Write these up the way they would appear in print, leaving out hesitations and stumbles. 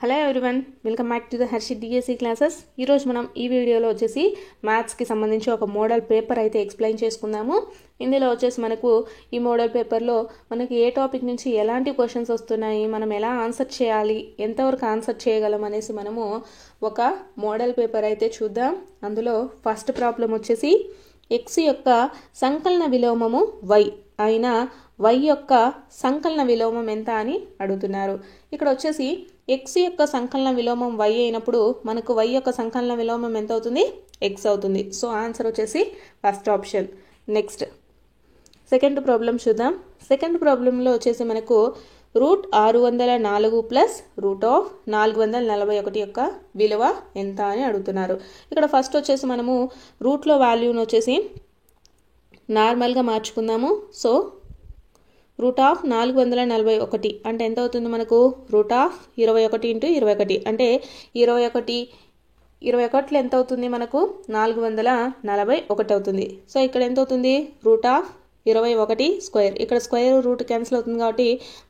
Hello everyone, welcome back to the Harshit DSC classes. ఈరోజు మనం ఈ వీడియోలో వచ్చేసి మ్యాథ్స్కి సంబంధించి ఒక మోడల్ పేపర్ అయితే ఎక్స్ప్లెయిన్ చేసుకుందాము. ఇందులో వచ్చేసి మనకు ఈ మోడల్ పేపర్లో మనకి ఏ టాపిక్ నుంచి ఎలాంటి క్వశ్చన్స్ వస్తున్నాయి, మనం ఎలా ఆన్సర్ చేయాలి, ఎంతవరకు ఆన్సర్ చేయగలం అనేసి మనము ఒక మోడల్ పేపర్ అయితే చూద్దాం. అందులో ఫస్ట్ ప్రాబ్లం వచ్చేసి x యొక్క సంకలన విలోమము y అయిన y యొక్క సంకలన విలోమం ఎంత అని అడుగుతున్నారు. ఇక్కడ వచ్చేసి x యొక్క సంకలన విలోమం y అయినప్పుడు మనకు y యొక్క సంకలన విలోమం ఎంత అవుతుంది? x అవుతుంది. సో ఆన్సర్ వచ్చేసి first option. Next second problem చూద్దాం. సెకండ్ ప్రాబ్లంలో వచ్చేసి మనకు √604 ప్లస్ √441 యొక్క విలువ ఎంత అని అడుగుతున్నారు. ఇక్కడ ఫస్ట్ వచ్చేసి మనము రూట్లో వాల్యూను వచ్చేసి నార్మల్గా మార్చుకుందాము. సో √441 అంటే ఎంత అవుతుంది మనకు? √21 × 21 అంటే 21 ఎంత అవుతుంది మనకు? 441 అవుతుంది. సో ఇక్కడ ఎంత అవుతుంది? √21² ఇక్కడ స్క్వేర్ రూట్ క్యాన్సిల్ అవుతుంది కాబట్టి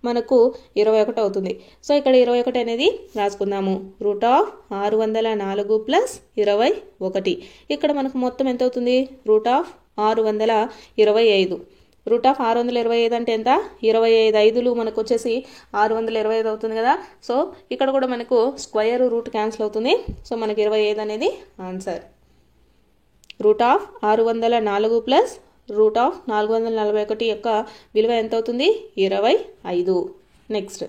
మనకు 21 అవుతుంది. సో ఇక్కడ 21 అనేది రాసుకుందాము. √604 ప్లస్ 21 ఇక్కడ మనకు మొత్తం ఎంత అవుతుంది? √625 √625 అంటే ఎంత? 25 5లు మనకు వచ్చేసి 625 అవుతుంది కదా. సో ఇక్కడ కూడా మనకు స్క్వేర్ రూట్ క్యాన్సిల్ అవుతుంది. సో మనకి 25 అనేది ఆన్సర్. √604 ప్లస్ √441 యొక్క విలువ ఎంత అవుతుంది? 25. నెక్స్ట్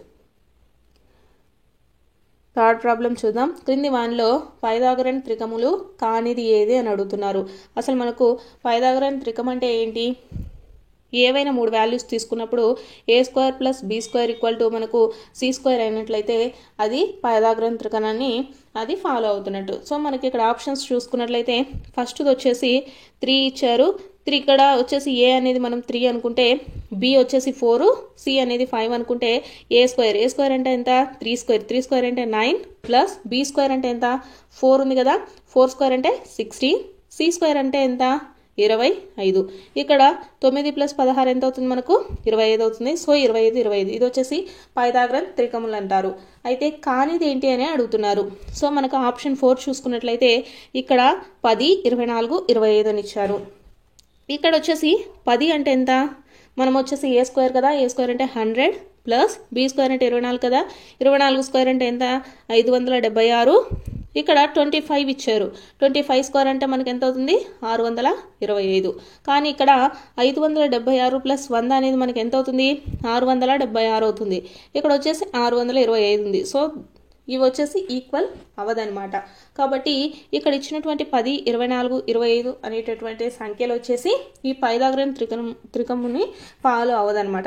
థర్డ్ ప్రాబ్లం చూద్దాం. క్రింది వానిలో పైథాగరన్ త్రికములు కానిది ఏది అని అడుగుతున్నారు. అసలు మనకు పైథాగరన్ త్రికం అంటే ఏంటి? ఏవైనా 3 వాల్యూస్ తీసుకున్నప్పుడు a² + b² మనకు c² అయినట్లయితే అది పైథాగరన్ త్రికణాన్ని అది ఫాలో అవుతున్నట్టు. సో మనకి ఇక్కడ ఆప్షన్స్ చూసుకున్నట్లయితే ఫస్ట్ది వచ్చేసి 3 ఇచ్చారు. 3 ఇక్కడ వచ్చేసి a అనేది మనం 3 అనుకుంటే, b వచ్చేసి 4, c అనేది 5 అనుకుంటే a² అంటే ఎంత? 3² అంటే 9 ప్లస్ b² అంటే ఎంత? 4 ఉంది కదా. 4² అంటే 16, c² అంటే ఎంత? 25. ఇక్కడ 9 + 16 ఎంత అవుతుంది మనకు? 25 అవుతుంది. సో 25 ఇది వచ్చేసి పైథాగరన్ త్రికములు అంటారు. అయితే కానిది ఏంటి అని అడుగుతున్నారు. సో మనకు ఆప్షన్ 4 చూసుకున్నట్లయితే ఇక్కడ 10, 24, 25 అని ఇచ్చారు. ఇక్కడ వచ్చేసి 10 అంటే ఎంత? మనం వచ్చేసి a² కదా, a² అంటే 100 ప్లస్ b² అంటే 24 కదా, 24² అంటే ఎంత? 576. ఇక్కడ 25 ఇచ్చారు. 25² అంటే మనకి ఎంత అవుతుంది? 625. కానీ ఇక్కడ 576 ప్లస్ 100 అనేది మనకి ఎంత అవుతుంది? 676 అవుతుంది. ఇక్కడ వచ్చేసి 625 ఉంది. సో ఇవి వచ్చేసి ఈక్వల్ అవ్వదనమాట. కాబట్టి ఇక్కడ ఇచ్చినటువంటి 10, 24, 25 అనేటటువంటి సంఖ్యలు వచ్చేసి ఈ పైథాగరన్ త్రికముని ఫాలో అవ్వదనమాట.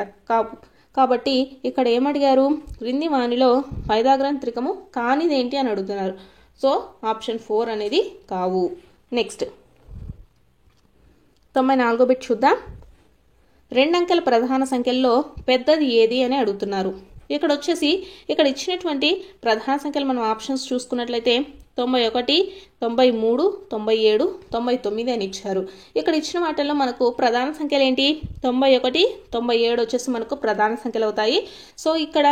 కాబట్టి ఇక్కడ ఏమడిగారు? క్రింది వానిలో పైథాగరన్ త్రికము కానిదేంటి అని అడుగుతున్నారు. సో ఆప్షన్ 4 అనేది కావు. నెక్స్ట్ 94 బిట్ చూద్దాం. 2 అంకెల ప్రధాన సంఖ్యల్లో పెద్దది ఏది అని అడుగుతున్నారు. ఇక్కడ వచ్చేసి ఇక్కడ ఇచ్చినటువంటి ప్రధాన సంఖ్యలు మనం ఆప్షన్స్ చూసుకున్నట్లయితే 91, 93, 97, 99 అని ఇచ్చారు. ఇక్కడ ఇచ్చిన వాటిల్లో మనకు ప్రధాన సంఖ్యలు ఏంటి? 91, 97 వచ్చేసి మనకు ప్రధాన సంఖ్యలు అవుతాయి. సో ఇక్కడ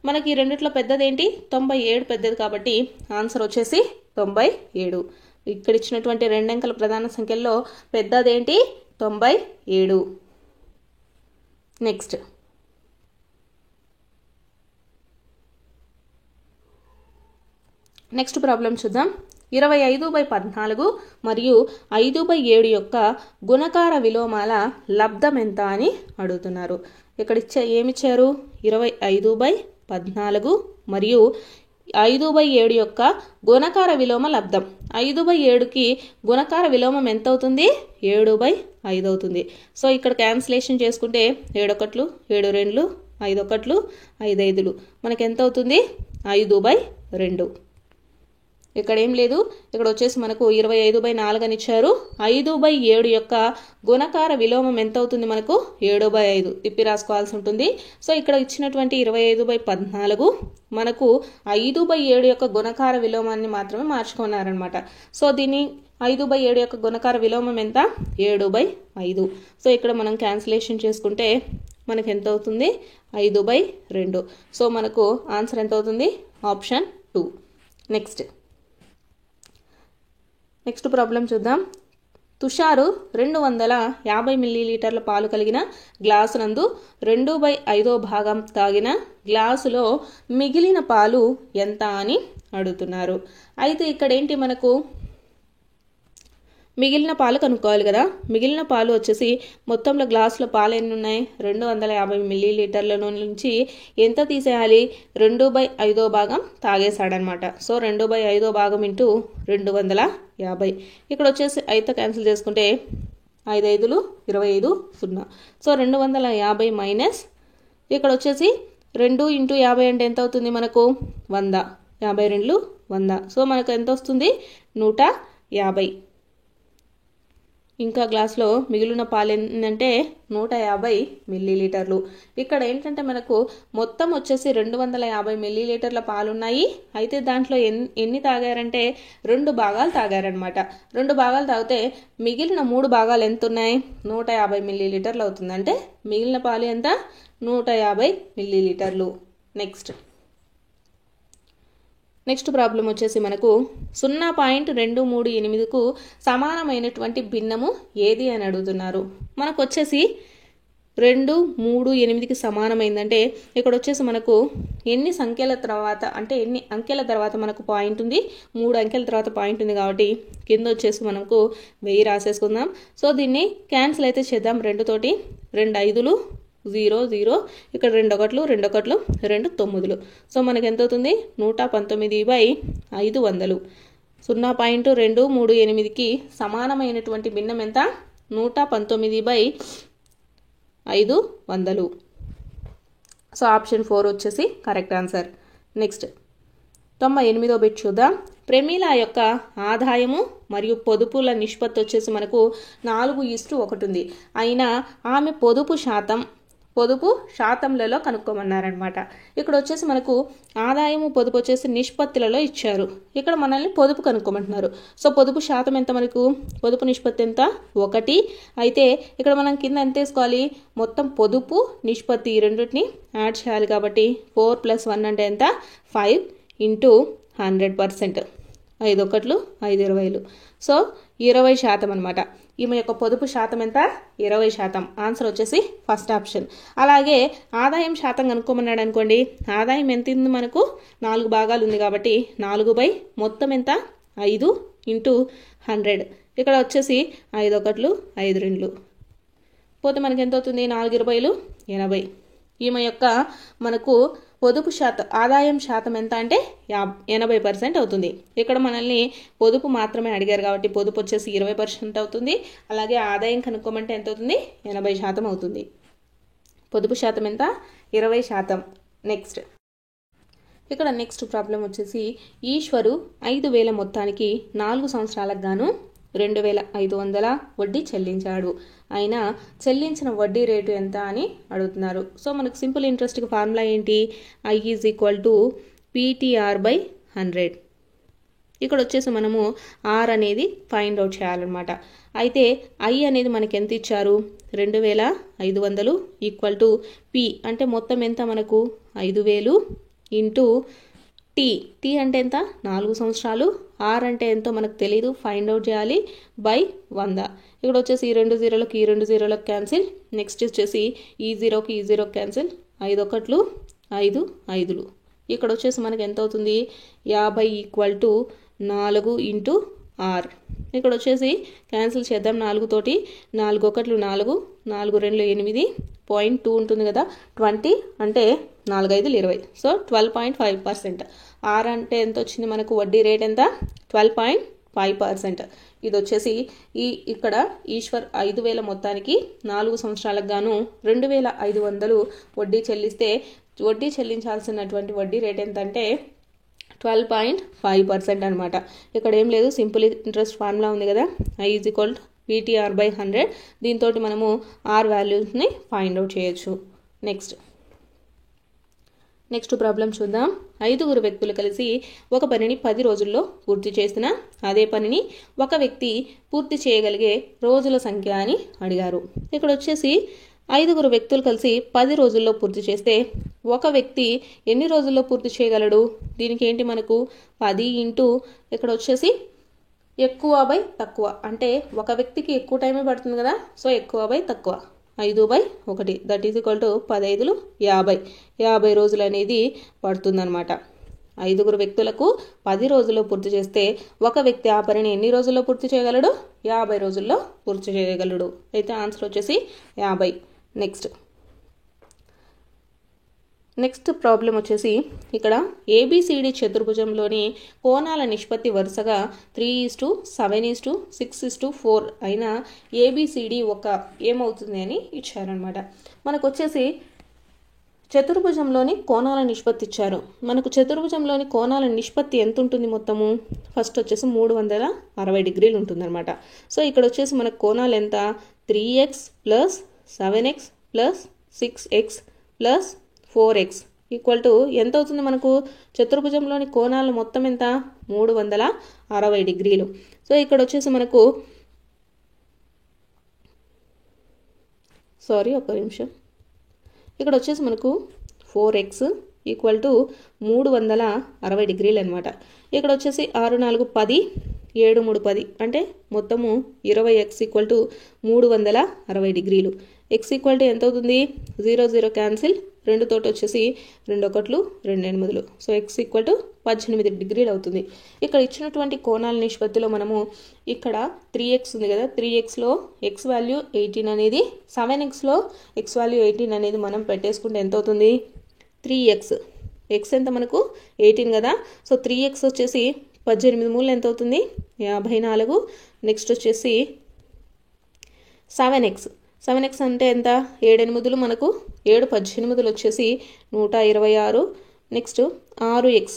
మనకి రెండిట్లో పెద్దది ఏంటి? 97 పెద్దది కాబట్టి ఆన్సర్ వచ్చేసి 97. ఇక్కడ ఇచ్చినటువంటి 2 అంకెల ప్రధాన సంఖ్యల్లో పెద్దది ఏంటి? 97. నెక్స్ట్ ప్రాబ్లం చూద్దాం. 25/14 మరియు 5/7 యొక్క గుణకార విలోమాల లబ్ధం ఎంత అని అడుగుతున్నారు. ఇక్కడ ఏమిచ్చారు? 25/14 మరియు 5/7 యొక్క గుణకార విలోమ లబ్ధం. 5/7కి గుణకార విలోమం ఎంత అవుతుంది? 7/5 అవుతుంది. సో ఇక్కడ క్యాన్సిలేషన్ చేసుకుంటే 7 1, 7 2, 5 1, 5 5లు మనకి ఎంత అవుతుంది? 5/2. ఇక్కడ ఏం లేదు. ఇక్కడ వచ్చేసి మనకు 25/4 అని ఇచ్చారు. 5/7 యొక్క గుణకార విలోమం ఎంత అవుతుంది మనకు? 7/5 తిప్పి రాసుకోవాల్సి ఉంటుంది. సో ఇక్కడ ఇచ్చినటువంటి 25/14 మనకు 5/7 యొక్క గుణకార విలోమాన్ని మాత్రమే మార్చుకున్నారనమాట. సో దీన్ని 5/7 యొక్క గుణకార విలోమం ఎంత? 7/5. సో ఇక్కడ మనం క్యాన్సిలేషన్ చేసుకుంటే మనకు ఎంత అవుతుంది? 5/2. సో మనకు ఆన్సర్ ఎంత అవుతుంది? ఆప్షన్ 2. నెక్స్ట్ ప్రాబ్లం చూద్దాం. తుషారు 250 మిల్లీలీటర్ల పాలు కలిగిన గ్లాసు నందు 2/5 భాగం తాగిన గ్లాసులో మిగిలిన పాలు ఎంత అని అడుగుతున్నారు. అయితే ఇక్కడ ఏంటి, మనకు మిగిలిన పాలు కనుక్కోవాలి కదా. మిగిలిన పాలు వచ్చేసి మొత్తంలో గ్లాసులో పాలు ఎన్ని ఉన్నాయి, 250 మిల్లీలీటర్ల నుంచి ఎంత తీసేయాలి, 2/5 భాగం తాగేశాడనమాట. సో 2/5 భాగం ఇంటూ 250. ఇక్కడ వచ్చేసి 5తో క్యాన్సిల్ చేసుకుంటే 5 5లు 25 0. సో 250 మైనస్ ఇక్కడ వచ్చేసి 2 ఇంటూ 50 అంటే ఎంత అవుతుంది మనకు 100. 52 100. సో మనకు ఎంత వస్తుంది 150. ఇంకా గ్లాస్లో మిగిలిన పాలు ఏంటంటే 150 మిల్లీలీటర్లు. ఇక్కడ ఏంటంటే మనకు మొత్తం వచ్చేసి 250 మిల్లీలీటర్ల పాలు ఉన్నాయి. అయితే దాంట్లో ఎన్ని తాగారంటే 2 భాగాలు తాగారనమాట. 2 భాగాలు తాగితే మిగిలిన 3 భాగాలు ఎంత ఉన్నాయి, 150 మిల్లీలీటర్లు అవుతుంది. అంటే మిగిలిన పాలు ఎంత, 150 మిల్లీలీటర్లు. నెక్స్ట్ ప్రాబ్లం వచ్చేసి మనకు 0.238కు సమానమైనటువంటి భిన్నము ఏది అని అడుగుతున్నారు. మనకు వచ్చేసి 238కి సమానమైందంటే ఇక్కడ వచ్చేసి మనకు ఎన్ని సంఖ్యల తర్వాత అంటే ఎన్ని అంకెల తర్వాత మనకు పాయింట్ ఉంది, 3 అంకెల తర్వాత పాయింట్ ఉంది కాబట్టి కింద వచ్చేసి మనకు 1000 రాసేసుకుందాం. సో దీన్ని క్యాన్సిల్ అయితే చేద్దాం. 2 తోటి 2 5లు 0 0, ఇక్కడ 2 1లు 2 1లు 2 9లు. సో మనకు ఎంత అవుతుంది 119/500. 0.238కి సమానమైనటువంటి భిన్నం ఎంత, 119/500. సో ఆప్షన్ 4 వచ్చేసి కరెక్ట్ ఆన్సర్. నెక్స్ట్ 98వ బిట్ చూద్దాం. ప్రమీల యొక్క ఆదాయము మరియు పొదుపుల నిష్పత్తి వచ్చేసి మనకు 4:1 ఉంది. అయినా ఆమె పొదుపు శాతంలలో కనుక్కోమన్నారనమాట. ఇక్కడ వచ్చేసి మనకు ఆదాయము పొదుపు వచ్చేసి నిష్పత్తులలో ఇచ్చారు. ఇక్కడ మనల్ని పొదుపు కనుక్కోమంటున్నారు. సో పొదుపు శాతం ఎంత, మనకు పొదుపు నిష్పత్తి ఎంత 1. అయితే ఇక్కడ మనం కింద ఎంత వేసుకోవాలి, మొత్తం పొదుపు నిష్పత్తి ఈ రెండింటిని యాడ్ చేయాలి కాబట్టి 4 + 1 అంటే ఎంత 5 ఇంటూ 100%. 5 1లు 5 20లు. సో 20% అనమాట. ఈమె యొక్క పొదుపు శాతం ఎంత, 20%. ఆన్సర్ వచ్చేసి ఫస్ట్ ఆప్షన్. అలాగే ఆదాయం శాతం కనుక్కోమన్నాడు అనుకోండి. ఆదాయం ఎంత ఉంది, మనకు 4 భాగాలు ఉంది కాబట్టి 4 మొత్తం ఎంత 5 ఇంటూ 100. ఇక్కడ వచ్చేసి 5 1లు 5 2లు పోతే మనకి ఎంత అవుతుంది 4 20లు 80. ఈమె యొక్క మనకు పొదుపు శాతం ఆదాయం శాతం ఎంత అంటే 80% అవుతుంది. ఇక్కడ మనల్ని పొదుపు మాత్రమే అడిగారు కాబట్టి పొదుపు వచ్చేసి 20% అవుతుంది. అలాగే ఆదాయం కనుక్కోమంటే ఎంత అవుతుంది 80% అవుతుంది. పొదుపు శాతం ఎంత 20%. ఇక్కడ నెక్స్ట్ ప్రాబ్లం వచ్చేసి ఈశ్వరు 5000 మొత్తానికి 4 సంవత్సరాలకు గాను 2500 వడ్డీ చెల్లించాడు. అయినా చెల్లించిన వడ్డీ రేటు ఎంత అని అడుగుతున్నారు. సో మనకు సింపుల్ ఇంట్రెస్ట్కి ఫార్ములా ఏంటి, I = PTR/100. ఇక్కడ వచ్చేసి మనము R అనేది ఫైండ్ అవుట్ చేయాలన్నమాట. అయితే I అనేది మనకి ఎంత ఇచ్చారు 2500 = P అంటే మొత్తం ఎంత మనకు 5000 ఇంటూ టీ అంటే ఎంత 4 సంవత్సరాలు, R అంటే ఎంతో మనకు తెలియదు, ఫైండ్ అవుట్ చేయాలి బై 100. ఇక్కడ వచ్చేసి ఈ 2 0లకు ఈ 2 0లకు క్యాన్సిల్. నెక్స్ట్ వచ్చేసి ఈ 0కి ఈ 0కి క్యాన్సిల్. 5 1లు 5 5లు. ఇక్కడ వచ్చేసి మనకి ఎంత అవుతుంది 50 = 4 ఇంటూ R. ఇక్కడ వచ్చేసి క్యాన్సిల్ చేద్దాం. 4 తోటి 4 1లు 4 4 2లు 8 0.2 ఉంటుంది కదా 20 అంటే 4 5లు 20. సో 12.5%. R అంటే ఎంత వచ్చింది మనకు వడ్డీ రేట్ ఎంత 12.5%. ఇది వచ్చేసి ఇక్కడ ఈశ్వర్ 5000 మొత్తానికి 4 సంవత్సరాలకు గాను 2500 వడ్డీ చెల్లిస్తే వడ్డీ చెల్లించాల్సినటువంటి వడ్డీ రేట్ ఎంత అంటే 12.5% అనమాట. ఇక్కడ ఏం లేదు, సింపుల్ ఇంట్రెస్ట్ ఫార్ములా ఉంది కదా, I = PTR/100. దీంతో మనము R వాల్యూస్ని ఫైండ్ అవుట్ చేయొచ్చు. నెక్స్ట్ ప్రాబ్లం చూద్దాం. 5 వ్యక్తులు కలిసి ఒక పనిని 10 రోజుల్లో పూర్తి చేసిన అదే పనిని ఒక వ్యక్తి పూర్తి చేయగలిగే రోజుల సంఖ్య అని అడిగారు. ఇక్కడ వచ్చేసి 5 వ్యక్తులు కలిసి 10 రోజుల్లో పూర్తి చేస్తే ఒక వ్యక్తి ఎన్ని రోజుల్లో పూర్తి చేయగలడు? దీనికి ఏంటి మనకు 10 ఇంటూ ఇక్కడ వచ్చేసి ఎక్కువ బై తక్కువ, అంటే ఒక వ్యక్తికి ఎక్కువ టైమే పడుతుంది కదా, సో ఎక్కువ బై తక్కువ 5/1 దట్ ఈజ్ ఈక్వల్ టు 15 50 రోజులు అనేది పడుతుందన్నమాట. 5 వ్యక్తులకు 10 రోజుల్లో పూర్తి చేస్తే ఒక వ్యక్తి ఆ పనిని ఎన్ని రోజుల్లో పూర్తి చేయగలడు? 50 రోజుల్లో పూర్తి చేయగలడు. అయితే ఆన్సర్ వచ్చేసి 50. నెక్స్ట్ ప్రాబ్లం వచ్చేసి ఇక్కడ ఏబిసిడి చతుర్భుజంలోని కోణాల నిష్పత్తి వరుసగా 3:7:6:4 అయిన ఏబిసిడి ఒక ఏమవుతుంది అని ఇచ్చారనమాట. మనకు వచ్చేసి చతుర్భుజంలోని కోణాల నిష్పత్తి ఇచ్చారు. మనకు చతుర్భుజంలోని కోణాల నిష్పత్తి ఎంత ఉంటుంది? మొత్తము ఫస్ట్ వచ్చేసి 360 డిగ్రీలు ఉంటుందన్నమాట. సో ఇక్కడ వచ్చేసి మనకు కోణాలు ఎంత? 3x + 7x + 6x + 4x equal to ఎంత అవుతుంది మనకు? చతుర్భుజంలోని కోణాలు మొత్తం ఎంత? 360 డిగ్రీలు. సో ఇక్కడ వచ్చేసి మనకు ఇక్కడ వచ్చేసి మనకు 4x ఈక్వల్ టు 360 డిగ్రీలు అనమాట. ఇక్కడ వచ్చేసి 6 4 10 7 3 10 అంటే మొత్తము 20x ఈక్వల్ టు 360 డిగ్రీలు. x ఈక్వల్ టు ఎంత అవుతుంది? 0 0 క్యాన్సిల్, 2 తోటి వచ్చేసి 2 1 2 8. సో x ఈక్వల్ టు 18 డిగ్రీలు అవుతుంది. ఇక్కడ ఇచ్చినటువంటి కోణాల నిష్పత్తిలో మనము ఇక్కడ 3x ఉంది కదా, 3xలో x వాల్యూ 18 అనేది, 7xలో x వాల్యూ 18 అనేది మనం పెట్టేసుకుంటే ఎంత అవుతుంది? 3x. x ఎంత మనకు? 18 కదా. సో 3x వచ్చేసి 18 మూలు ఎంత అవుతుంది? 54. నెక్స్ట్ వచ్చేసి 7x అంటే ఎంత? 7 8 మనకు 7 18 వచ్చేసి 126. నెక్స్ట్ 6x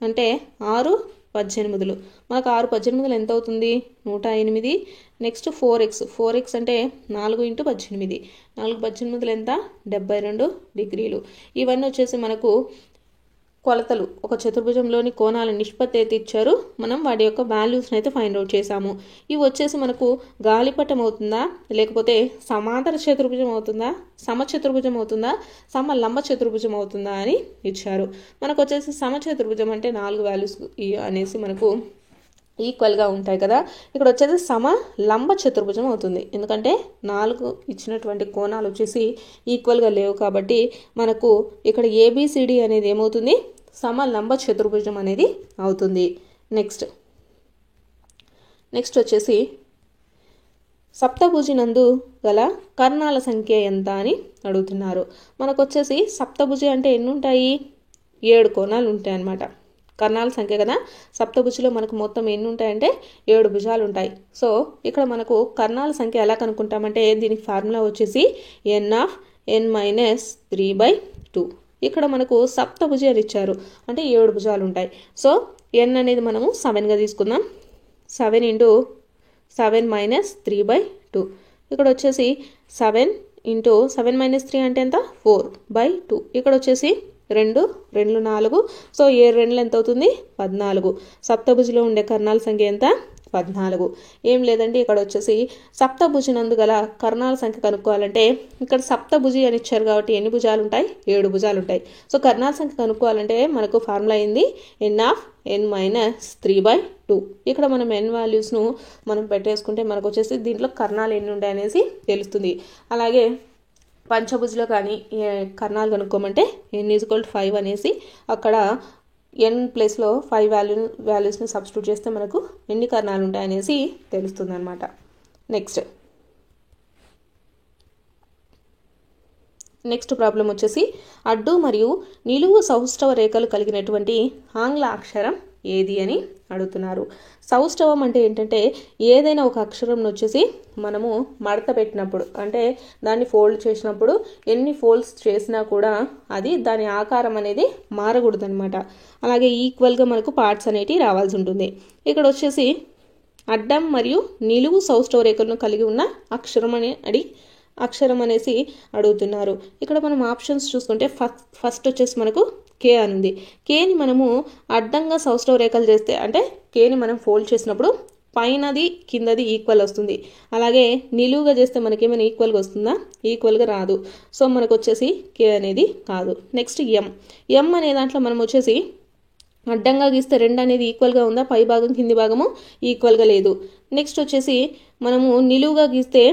అంటే 6 18 మనకు 6 18 ఎంత అవుతుంది? 108. నెక్స్ట్ 4x అంటే 4 × 18 4 18 ఎంత? 72 డిగ్రీలు. ఇవన్నీ వచ్చేసి మనకు కొలతలు. ఒక చతుర్భుజంలోని కోణాల నిష్పత్తి అయితే ఇచ్చారు, మనం వాటి యొక్క వాల్యూస్ని అయితే ఫైండ్ అవుట్ చేసాము. ఇవి వచ్చేసి మనకు గాలిపటం అవుతుందా, లేకపోతే సమాంతర చతుర్భుజం అవుతుందా, సమచతుర్భుజం అవుతుందా, సమలంబ చతుర్భుజం అవుతుందా అని ఇచ్చారు. మనకు వచ్చేసి సమచతుర్భుజం అంటే 4 వాల్యూస్ అనేసి మనకు ఈక్వల్గా ఉంటాయి కదా. ఇక్కడ వచ్చేసి సమలంబ చతుర్భుజం అవుతుంది, ఎందుకంటే 4 ఇచ్చినటువంటి కోణాలు వచ్చేసి ఈక్వల్గా లేవు కాబట్టి మనకు ఇక్కడ ఏబిసిడి అనేది ఏమవుతుంది? సమలంబ చతుర్భుజం అనేది అవుతుంది. నెక్స్ట్ వచ్చేసి సప్తభుజి నందు గల కర్ణాల సంఖ్య ఎంత అని అడుగుతున్నారు. మనకు వచ్చేసి సప్తభుజి అంటే ఎన్ని ఉంటాయి? 7 కోణాలు ఉంటాయి అన్నమాట. కర్ణాల సంఖ్య కదా. సప్తభుజిలో మనకు మొత్తం ఎన్ని ఉంటాయంటే 7 భుజాలు ఉంటాయి. సో ఇక్కడ మనకు కర్ణాల సంఖ్య ఎలా కనుక్కుంటామంటే దీనికి ఫార్ములా వచ్చేసి n(n-3/2). ఇక్కడ మనకు సప్తభుజి అని ఇచ్చారు, అంటే 7 భుజాలు ఉంటాయి. సో n అనేది మనము 7గా తీసుకుందాం. 7 × 7 - 3/2. ఇక్కడ వచ్చేసి 7 × 7 - 3 అంటే ఎంత? 4/2. ఇక్కడ వచ్చేసి 2 2 4. సో 7 2 ఎంత అవుతుంది? 14. సప్తభుజిలో ఉండే కర్ణాల సంఖ్య ఎంత? 14. ఏం లేదండి, ఇక్కడ వచ్చేసి సప్తభుజి నందు గల కర్ణాల సంఖ్య కనుక్కోవాలంటే ఇక్కడ సప్తభుజి అని ఇచ్చారు కాబట్టి ఎన్ని భుజాలు ఉంటాయి? 7 భుజాలు ఉంటాయి. సో కర్ణాల సంఖ్య కనుక్కోవాలంటే మనకు ఫార్ములా అయింది n(n-3/2). ఇక్కడ మనం n వాల్యూస్ను మనం పెట్టేసుకుంటే మనకు వచ్చేసి దీంట్లో కర్ణాలు ఎన్ని ఉంటాయి అనేసి తెలుస్తుంది. అలాగే పంచభుజిలో కానీ కర్ణాలు కనుక్కోమంటే n = 5 అనేసి అక్కడ n ప్లేస్లో 5 వాల్యూస్ని సబ్స్టిట్యూట్ చేస్తే మనకు ఎన్ని కర్ణాలు ఉంటాయనేసి తెలుస్తుంది అనమాట. నెక్స్ట్ ప్రాబ్లం వచ్చేసి అడ్డు మరియు నిలువు సౌష్ఠవ రేఖలు కలిగినటువంటి ఆంగ్ల అక్షరం ఏది అని అడుగుతున్నారు. సౌష్ఠవం అంటే ఏంటంటే ఏదైనా ఒక అక్షరం వచ్చేసి మనము మడత పెట్టినప్పుడు, అంటే దాన్ని ఫోల్డ్ చేసినప్పుడు ఎన్ని ఫోల్డ్స్ చేసినా కూడా అది దాని ఆకారం అనేది మారకూడదు అనమాట. అలాగే ఈక్వల్గా మనకు పార్ట్స్ అనేవి రావాల్సి ఉంటుంది. ఇక్కడ వచ్చేసి అడ్డం మరియు నిలువు సౌష్ఠవ రేఖలను కలిగి ఉన్న అక్షరం అనేసి అడుగుతున్నారు. ఇక్కడ మనం ఆప్షన్స్ చూసుకుంటే ఫస్ట్ వచ్చేసి మనకు కే అని ఉంది. కేని మనము అడ్డంగా సౌష్ఠవ రేఖలు చేస్తే, అంటే కేని మనం ఫోల్డ్ చేసినప్పుడు పైనది కిందది ఈక్వల్ వస్తుంది. అలాగే నిలువుగా చేస్తే మనకేమైనా ఈక్వల్గా వస్తుందా? ఈక్వల్గా రాదు. సో మనకు వచ్చేసి కే అనేది కాదు. నెక్స్ట్ ఎం అనే దాంట్లో మనం వచ్చేసి అడ్డంగా గీస్తే 2 అనేది ఈక్వల్గా ఉందా? పై భాగం కింది భాగము ఈక్వల్గా లేదు. నెక్స్ట్ వచ్చేసి మనము నిలువుగా గీస్తే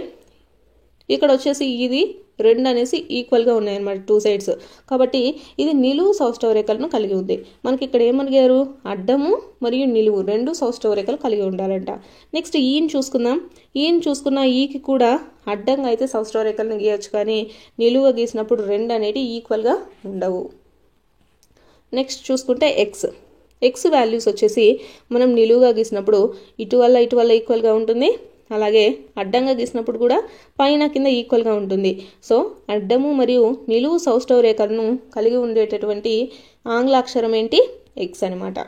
ఇక్కడ వచ్చేసి ఇది 2 అనేసి ఈక్వల్గా ఉన్నాయన్నమాట 2 సైడ్స్. కాబట్టి ఇది నిలువు సౌష్టవ రేఖలను కలిగి ఉంది. మనకి ఇక్కడ ఏమడిగారు? అడ్డము మరియు నిలువు 2 సౌష్టవ రేఖలు కలిగి ఉండాలంట. నెక్స్ట్ ఈని చూసుకుందాం. ఈని చూసుకున్న ఈకి కూడా అడ్డంగా అయితే సౌష్టవ రేఖలను గీయచ్చు, కానీ నిలువుగా గీసినప్పుడు 2 అనేవి ఈక్వల్గా ఉండవు. నెక్స్ట్ చూసుకుంటే ఎక్స్ వాల్యూస్ వచ్చేసి మనం నిలువుగా గీసినప్పుడు ఇటు వల్ల ఈక్వల్గా ఉంటుంది. అలాగే అడ్డంగా గీసినప్పుడు కూడా పైన కింద ఈక్వల్గా ఉంటుంది. సో అడ్డము మరియు నిలువు సౌష్టవ రేఖలను కలిగి ఉండేటటువంటి ఆంగ్ల అక్షరం ఏంటి? ఎక్స్ అనమాట.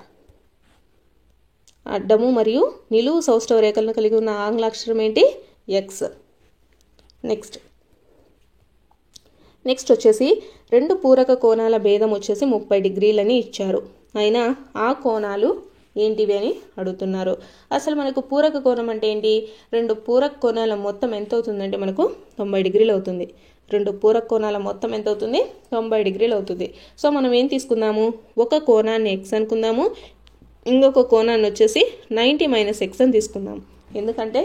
అడ్డము మరియు నిలువు సౌష్టవ రేఖలను కలిగి ఉన్న ఆంగ్ల అక్షరం ఏంటి? ఎక్స్. నెక్స్ట్ వచ్చేసి 2 పూరక కోణాల భేదం వచ్చేసి 30 డిగ్రీలని ఇచ్చారు. అయినా ఆ కోణాలు ఏంటివి అని అడుగుతున్నారు. అసలు మనకు పూరక కోణం అంటే ఏంటి? 2 పూరక కోణాల మొత్తం ఎంత అవుతుందంటే మనకు 90 డిగ్రీలు అవుతుంది. 2 పూరక కోణాల మొత్తం ఎంత అవుతుంది? 90 డిగ్రీలు అవుతుంది. సో మనం ఏం తీసుకుందాము? ఒక కోణాన్ని ఎక్స్ అనుకుందాము, ఇంకొక కోణాన్ని వచ్చేసి 90 - ఎక్స్ అని తీసుకుందాం. ఎందుకంటే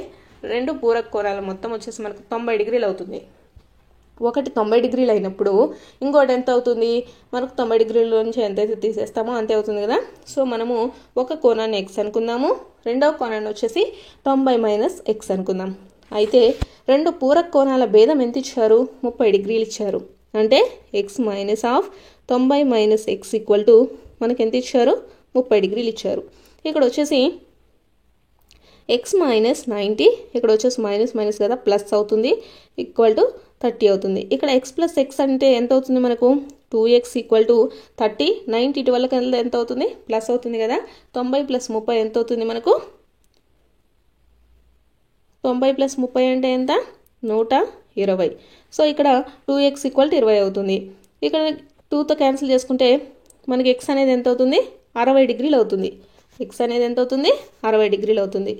2 పూరక కోణాల మొత్తం వచ్చేసి మనకు 90 డిగ్రీలు అవుతుంది. ఒకటి 90 డిగ్రీలు అయినప్పుడు ఇంకోటి ఎంత అవుతుంది? మనకు 90 డిగ్రీల నుంచి ఎంతైతే తీసేస్తామో అంతే అవుతుంది కదా. సో మనము ఒక కోణాన్ని ఎక్స్ అనుకుందాము, రెండవ కోణాన్ని వచ్చేసి 90 - ఎక్స్ అనుకుందాం. అయితే 2 పూరక కోణాల భేదం ఎంత ఇచ్చారు? 30 డిగ్రీలు ఇచ్చారు. అంటే X minus of 90 - X equal to మనకి ఎంత ఇచ్చారు? 30 డిగ్రీలు ఇచ్చారు. ఇక్కడ వచ్చేసి ఎక్స్ మైనస్ 90, ఇక్కడ వచ్చేసి మైనస్ కదా, ప్లస్ అవుతుంది, ఈక్వల్ టు 30 అవుతుంది. ఇక్కడ ఎక్స్ ప్లస్ ఎక్స్ అంటే ఎంత అవుతుంది మనకు? 2x equal to 30. 90 ఇటు వల్ల ఎంత అవుతుంది? ప్లస్ అవుతుంది కదా. 90 + 30 ఎంత అవుతుంది మనకు? 90 + 30 అంటే ఎంత? 120. సో ఇక్కడ 2x ఈక్వల్ టు 20 అవుతుంది. ఇక్కడ 2తో క్యాన్సిల్ చేసుకుంటే మనకి ఎక్స్ అనేది ఎంత అవుతుంది? 60 డిగ్రీలు అవుతుంది. ఎక్స్ అనేది ఎంత అవుతుంది? 60 డిగ్రీలు అవుతుంది.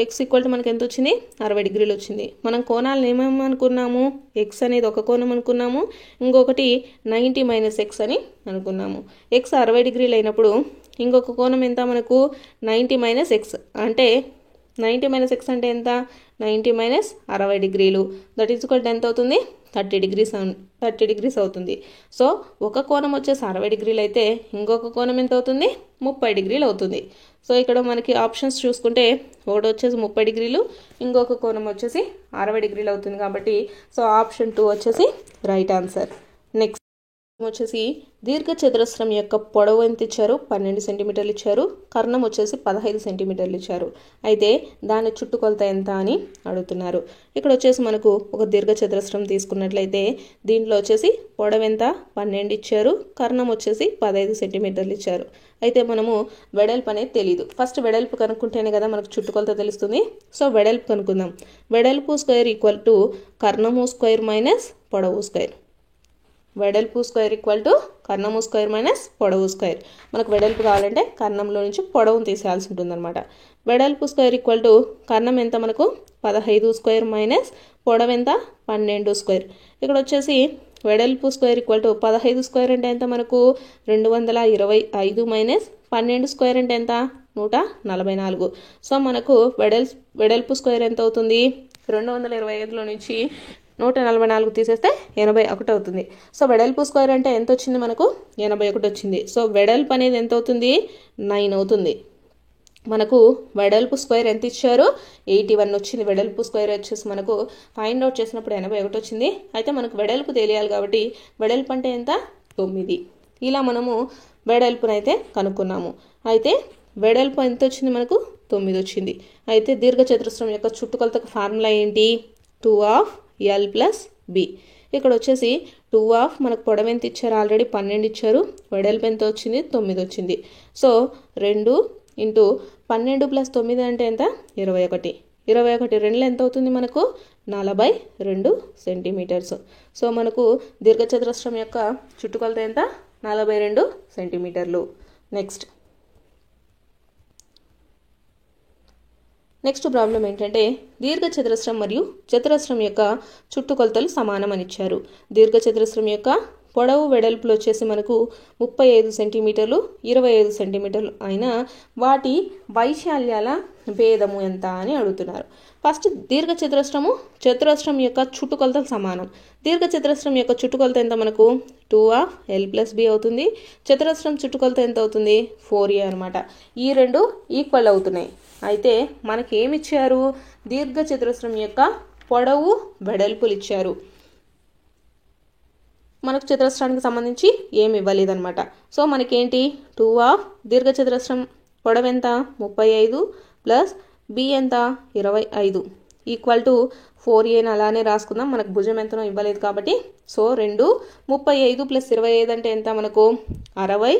ఎక్స్ ఈక్వల్ టు మనకి ఎంత వచ్చింది? 60 డిగ్రీలు వచ్చింది. మనం కోణాలను ఏమేమనుకున్నాము? ఎక్స్ అనేది ఒక కోణం అనుకున్నాము, ఇంకొకటి 90 - ఎక్స్ అని అనుకున్నాము. ఎక్స్ 60 డిగ్రీలు అయినప్పుడు ఇంకొక కోణం ఎంత మనకు? 90 - ఎక్స్. అంటే 90 - ఎక్స్ అంటే ఎంత? 90 - 60 డిగ్రీలు. దట్ ఈజ్ ఈక్వల్ టు ఎంత అవుతుంది? 30 డిగ్రీస్ అవుతుంది. సో ఒక కోణం వచ్చేసి 60 డిగ్రీలు అయితే ఇంకొక కోణం ఎంత అవుతుంది? 30 డిగ్రీలు అవుతుంది. సో ఇక్కడ మనకి ఆప్షన్స్ చూసుకుంటే ఒకటి వచ్చేసి 30 డిగ్రీలు, ఇంకొక కోణం వచ్చేసి 60 డిగ్రీలు అవుతుంది. కాబట్టి సో ఆప్షన్ 2 వచ్చేసి రైట్ ఆన్సర్. నెక్స్ట్ వచ్చేసి దీర్ఘ చతురస్రం యొక్క పొడవు ఎంత ఇచ్చారు? 12 సెంటీమీటర్లు ఇచ్చారు. కర్ణం వచ్చేసి 15 సెంటీమీటర్లు ఇచ్చారు. అయితే దాని చుట్టుకొలత ఎంత అని అడుగుతున్నారు. ఇక్కడ వచ్చేసి మనకు ఒక దీర్ఘ చతురస్రం తీసుకున్నట్లయితే దీంట్లో వచ్చేసి పొడవు ఎంత? 12 ఇచ్చారు. కర్ణం వచ్చేసి 15 సెంటీమీటర్లు ఇచ్చారు. అయితే మనము వెడల్పు అనేది తెలియదు. ఫస్ట్ వెడల్పు కనుక్కుంటేనే కదా మనకు చుట్టుకొలత తెలుస్తుంది. సో వెడల్పు కనుక్కుందాం. వెడల్పు స్క్వేర్ ఈక్వల్ టు కర్ణము స్క్వేర్ మైనస్ పొడవు స్క్వేర్. వెడల్పు స్క్వేర్ ఈక్వల్ టు కర్ణము స్క్వేర్ మైనస్ పొడవు స్క్వేర్. మనకు వెడల్పు కావాలంటే కర్ణంలో నుంచి పొడవును తీసేయాల్సి ఉంటుంది అనమాట. వెడల్పు స్క్వేర్ ఈక్వల్ టు కర్ణం ఎంత మనకు? 15 స్క్వేర్ మైనస్ పొడవు ఎంత? 12 స్క్వేర్. ఇక్కడ వచ్చేసి వెడల్పు స్క్వేర్ ఈక్వల్ టు 15 స్క్వేర్ అంటే ఎంత మనకు? 225 మైనస్ 12 స్క్వేర్ అంటే ఎంత? 144. సో మనకు వెడల్పు స్క్వేర్ ఎంత అవుతుంది? 225లో నుంచి 144 తీసేస్తే 81 అవుతుంది. సో వెడల్పు స్క్వేర్ అంటే ఎంత వచ్చింది మనకు? 81 వచ్చింది. సో వెడల్పు అనేది ఎంత అవుతుంది? 9 అవుతుంది. మనకు వెడల్పు స్క్వేర్ ఎంత ఇచ్చారు? 81 వచ్చింది. వెడల్పు స్క్వేర్ వచ్చేసి మనకు ఫైండ్ అవుట్ చేసినప్పుడు 81 వచ్చింది. అయితే మనకు వెడల్పు తెలియాలి కాబట్టి వెడల్పు అంటే ఎంత? 9. ఇలా మనము వెడల్పునైతే కనుక్కున్నాము. అయితే వెడల్పు ఎంత వచ్చింది మనకు? 9 వచ్చింది. అయితే దీర్ఘచతురస్రం యొక్క చుట్టుకొలతకు ఫార్ములా ఏంటి? 2/L + B. ఇక్కడ వచ్చేసి 2 మనకు పొడవు ఎంత ఇచ్చారు? ఆల్రెడీ 12 ఇచ్చారు. వెడల్పు ఎంత వచ్చింది? 9 వచ్చింది. సో 2 × 12 + 9 అంటే ఎంత? 21. 21 2 ఎంత అవుతుంది మనకు? 42 సెంటీమీటర్స్. సో మనకు దీర్ఘచతురస్రం యొక్క చుట్టుకొలత ఎంత? 42 సెంటీమీటర్లు. నెక్స్ట్ నెక్స్ట్ ప్రాబ్లం ఏంటంటే దీర్ఘచతురస్రం మరియు చతురస్రం యొక్క చుట్టుకొలతలు సమానం అని ఇచ్చారు. దీర్ఘచతురస్రం యొక్క పొడవు వెడల్పులు వచ్చేసి మనకు 35 సెంటీమీటర్లు 25 సెంటీమీటర్లు అయినా వాటి వైశాల్యాల భేదము ఎంత అని అడుగుతున్నారు. ఫస్ట్ దీర్ఘచతురస్రము చతురస్రం యొక్క చుట్టుకొలతలు సమానం. దీర్ఘచతురస్రం యొక్క చుట్టుకొలత ఎంత మనకు 2l+b అవుతుంది. చతురస్రం చుట్టుకొలత ఎంత అవుతుంది 4a అనమాట. ఈ రెండు ఈక్వల్ అవుతున్నాయి. అయితే మనకి ఏమి ఇచ్చారు, దీర్ఘచతురస్రం యొక్క పొడవు వెడల్పులు ఇచ్చారు. మనకు చతురస్రానికి సంబంధించి ఏమి ఇవ్వలేదన్నమాట. సో మనకేంటి దీర్ఘచతురస్రం పొడవు ఎంత 35 ప్లస్ బి ఎంత 25 ఈక్వల్ టు 4a అలానే రాసుకుందాం. మనకు భుజం ఎంతనో ఇవ్వలేదు కాబట్టి. సో 35 ప్లస్ 25 అంటే ఎంత మనకు 60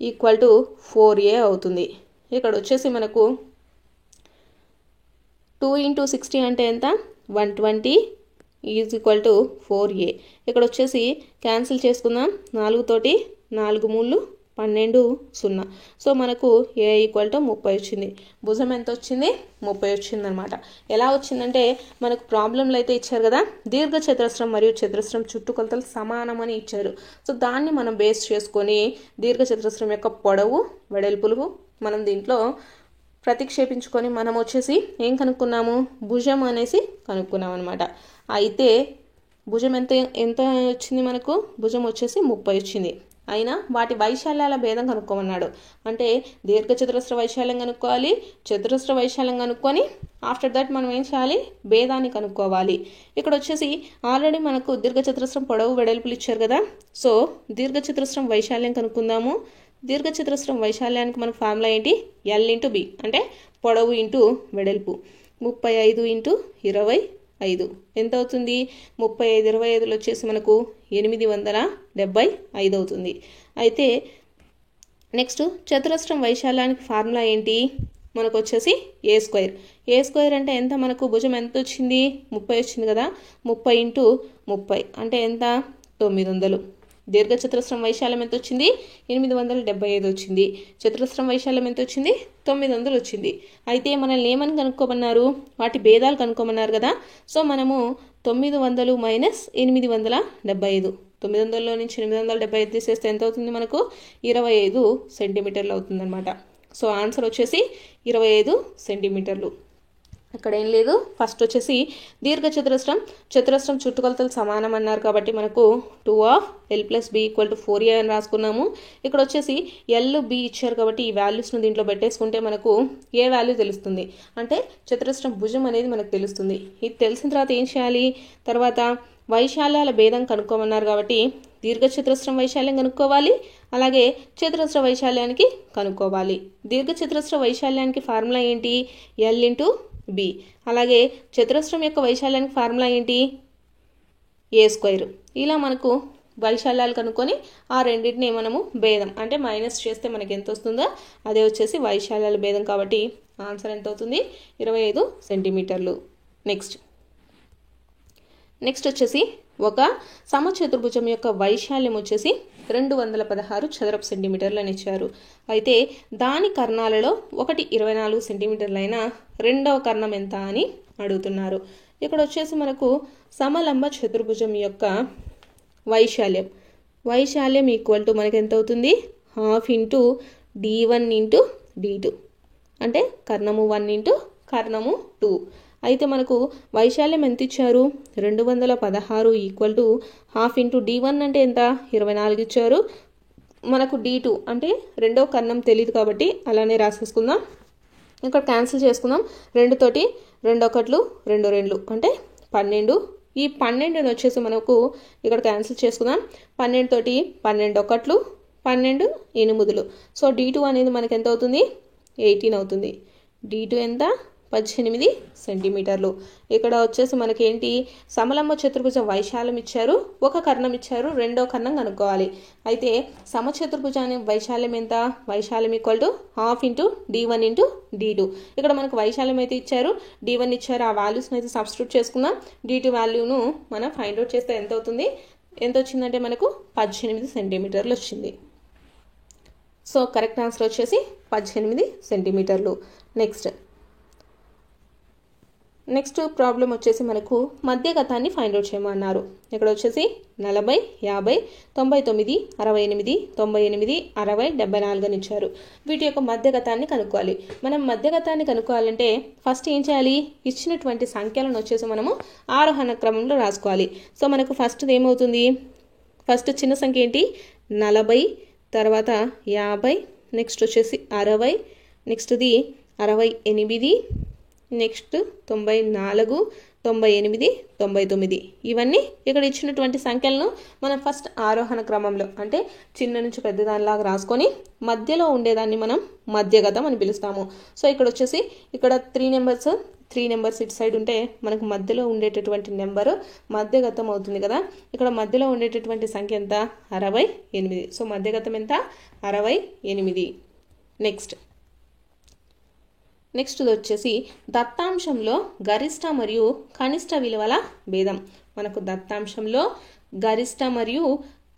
ఈక్వల్ టు 4a అవుతుంది. ఇక్కడ వచ్చేసి మనకు 2 × 60 అంటే ఎంత 120 ఈజ్ ఈక్వల్ టు 4a. ఇక్కడ వచ్చేసి క్యాన్సిల్ చేసుకుందాం. 4 తోటి 4 3 12 0. సో మనకు a ఈక్వల్ టు 30 వచ్చింది. భుజం ఎంత వచ్చింది 30 వచ్చింది అనమాట. ఎలా వచ్చిందంటే మనకు ప్రాబ్లంలో అయితే ఇచ్చారు కదా, దీర్ఘచతురస్రం మరియు చతురస్రం చుట్టుకొలతలు సమానమని ఇచ్చారు. సో దాన్ని మనం బేస్ చేసుకొని దీర్ఘచతురస్రం యొక్క పొడవు వెడల్పులు మనం దీంట్లో ప్రతిక్షేపించుకొని మనం వచ్చేసి ఏం కనుక్కున్నాము, భుజం అనేసి కనుక్కున్నాం అనమాట. అయితే భుజం ఎంత వచ్చింది మనకు, భుజం వచ్చేసి 30 వచ్చింది. అయినా వాటి వైశాల్యాల భేదం కనుక్కోమన్నాడు. అంటే దీర్ఘచతురస్ర వైశాల్యం కనుక్కోవాలి, చతురస్ర వైశాల్యం కనుక్కొని ఆఫ్టర్ దట్ మనం ఏం చేయాలి, భేదాన్ని కనుక్కోవాలి. ఇక్కడ వచ్చేసి ఆల్రెడీ మనకు దీర్ఘచతురస్రం పొడవు వెడల్పులు ఇచ్చారు కదా. సో దీర్ఘచతురస్రం వైశాల్యం కనుక్కుందాము. దీర్ఘచతురస్రం వైశాల్యానికి మనకు ఫార్ములా ఏంటి, l×b అంటే పొడవు ఇంటూ వెడల్పు. 35 × 25 ఎంత అవుతుంది, 35 25 వచ్చేసి మనకు 875 అవుతుంది. అయితే నెక్స్ట్ చతురస్రం వైశాల్యానికి ఫార్ములా ఏంటి, మనకు వచ్చేసి a² అంటే ఎంత, మనకు భుజం ఎంత వచ్చింది 30 వచ్చింది కదా. 30 × 30 అంటే ఎంత 900. దీర్ఘచతురస్రం వైశాల్యం ఎంత వచ్చింది 875 వచ్చింది. చతురస్రం వైశాల్యం ఎంత వచ్చింది 900 వచ్చింది. అయితే మనల్ని ఏమని కనుక్కోమన్నారు, వాటి భేదాలు కనుక్కోమన్నారు కదా. సో మనము 900 మైనస్ 875, 900లో నుంచి 875 తీసేస్తే ఎంత అవుతుంది మనకు 25 సెంటీమీటర్లు అవుతుంది అనమాట. సో ఆన్సర్ వచ్చేసి 25 సెంటీమీటర్లు. ఇక్కడ ఏం లేదు, ఫస్ట్ వచ్చేసి దీర్ఘచతురస్రం చతురస్రం చుట్టుకొలతలు సమానం అన్నారు కాబట్టి మనకు 2l+b = 4a అని రాసుకున్నాము. ఇక్కడ వచ్చేసి l b ఇచ్చారు కాబట్టి ఈ వాల్యూస్ను దీంట్లో పెట్టేసుకుంటే మనకు ఏ వాల్యూ తెలుస్తుంది అంటే చతురస్రం భుజం అనేది మనకు తెలుస్తుంది. ఇది తెలిసిన తర్వాత ఏం చేయాలి, తర్వాత వైశాల్యాల భేదం కనుక్కోమన్నారు కాబట్టి దీర్ఘచతురస్రం వైశాల్యం కనుక్కోవాలి, అలాగే చతురస్ర వైశాల్యానికి కనుక్కోవాలి. దీర్ఘచతురస్ర వైశాల్యానికి ఫార్ములా ఏంటి, l×b. అలాగే చతురస్రం యొక్క వైశాల్యానికి ఫార్ములా ఏంటి, a². ఇలా మనకు వైశాల్యాలు కనుక్కొని ఆ రెండింటిని మనము భేదం అంటే మైనస్ చేస్తే మనకి ఎంత వస్తుందో అదే వచ్చేసి వైశాల్యాల భేదం కాబట్టి ఆన్సర్ ఎంత అవుతుంది 25 సెంటీమీటర్లు. నెక్స్ట్ వచ్చేసి ఒక సమచతుర్భుజం యొక్క వైశాల్యం వచ్చేసి 216 చదరపు సెంటీమీటర్లు అని ఇచ్చారు. అయితే దాని కర్ణాలలో ఒకటి 24 సెంటీమీటర్లు అయినా రెండవ కర్ణం ఎంత అని అడుగుతున్నారు. ఇక్కడ వచ్చేసి మనకు సమలంబ చతుర్భుజం యొక్క వైశాల్యం ఈక్వల్ టు మనకి ఎంత అవుతుంది, ½ × d1 × d2 అంటే కర్ణము 1 × కర్ణము 2. అయితే మనకు వైశాల్యం ఎంత ఇచ్చారు 216 ఈక్వల్ టు ½ × d1 అంటే ఎంత 24 ఇచ్చారు. మనకు d2 అంటే రెండో కర్ణం తెలియదు కాబట్టి అలానే రాసేసుకుందాం. ఇక్కడ క్యాన్సిల్ చేసుకుందాం. 2 తోటి 2 1 2 2 అంటే 12. ఈ 12ని వచ్చేసి మనకు ఇక్కడ క్యాన్సిల్ చేసుకుందాం. 12 తోటి 12 1 12 8. సో d2 అనేది మనకి ఎంత అవుతుంది 18 అవుతుంది. d2 ఎంత 18 సెంటీమీటర్లు. ఇక్కడ వచ్చేసి మనకేంటి సమలంబ చతుర్భుజం వైశాల్యం ఇచ్చారు, ఒక కర్ణం ఇచ్చారు, రెండో కర్ణం కనుక్కోవాలి. అయితే సమచతుర్భుజానికి వైశాల్యం ఎంత, వైశాల్యం ఈక్వల్ టు ½ × d1 × d2. ఇక్కడ మనకు వైశాల్యం అయితే ఇచ్చారు, d1 ఇచ్చారు, ఆ వాల్యూస్ని అయితే సబ్స్టిట్యూట్ చేసుకుందాం. d2 వాల్యూను మనం ఫైండ్ అవుట్ చేస్తే ఎంత అవుతుంది, ఎంత వచ్చిందంటే మనకు 18 సెంటీమీటర్లు వచ్చింది. సో కరెక్ట్ ఆన్సర్ వచ్చేసి 18 సెంటీమీటర్లు. నెక్స్ట్ నెక్స్ట్ ప్రాబ్లం వచ్చేసి మనకు మధ్యగతాన్ని ఫైండ్ అవుట్ చేయమన్నారు. ఇక్కడ వచ్చేసి 40, 50, 99, 68, 98, 60, 74 అని ఇచ్చారు. వీటి యొక్క మధ్యగతాన్ని కనుక్కోవాలి. మనం మధ్యగతాన్ని కనుక్కోవాలంటే ఫస్ట్ ఏం చేయాలి, ఇచ్చినటువంటి సంఖ్యలను వచ్చేసి మనము ఆరోహణ క్రమంలో రాసుకోవాలి. సో మనకు ఫస్ట్ ఏమవుతుంది, ఫస్ట్ చిన్న సంఖ్య ఏంటి 40, తర్వాత 50, నెక్స్ట్ వచ్చేసి 60, నెక్స్ట్ది 68, నెక్స్ట్ 94, 98, 99. ఇవన్నీ ఇక్కడ ఇచ్చినటువంటి సంఖ్యలను మనం ఫస్ట్ ఆరోహణ క్రమంలో అంటే చిన్న నుంచి పెద్ద దానిలాగా రాసుకొని మధ్యలో ఉండేదాన్ని మనం మధ్యగతం అని పిలుస్తాము. సో ఇక్కడ వచ్చేసి ఇక్కడ 3 నెంబర్స్ ఇటు సైడ్ ఉంటే మనకు మధ్యలో ఉండేటటువంటి నెంబరు మధ్యగతం అవుతుంది కదా. ఇక్కడ మధ్యలో ఉండేటటువంటి సంఖ్య ఎంత 68. సో మధ్యగతం ఎంత 68. నెక్స్ట్ వచ్చేసి దత్తాంశంలో గరిష్ట మరియు కనిష్ట విలువల భేదం. మనకు దత్తాంశంలో గరిష్ట మరియు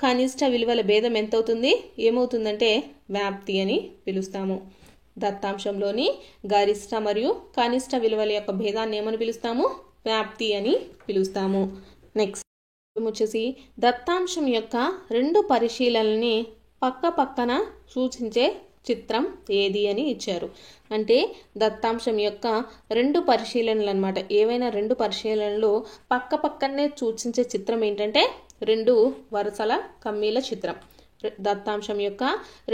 కనిష్ట విలువల భేదం ఎంత అవుతుంది, ఏమవుతుందంటే వ్యాప్తి అని పిలుస్తాము. దత్తాంశంలోని గరిష్ట మరియు కనిష్ట విలువల యొక్క భేదాన్ని ఏమని పిలుస్తాము, వ్యాప్తి అని పిలుస్తాము. నెక్స్ట్ వచ్చేసి దత్తాంశం యొక్క 2 పరిశీలనల్ని పక్క పక్కన సూచించే చిత్రం ఏది అని ఇచ్చారు. అంటే దత్తాంశం యొక్క 2 పరిశీలనలు అన్నమాట. ఏవైనా 2 పరిశీలనలు పక్క పక్కనే సూచించే చిత్రం ఏంటంటే 2 వరుసల కమ్మీల చిత్రం. దత్తాంశం యొక్క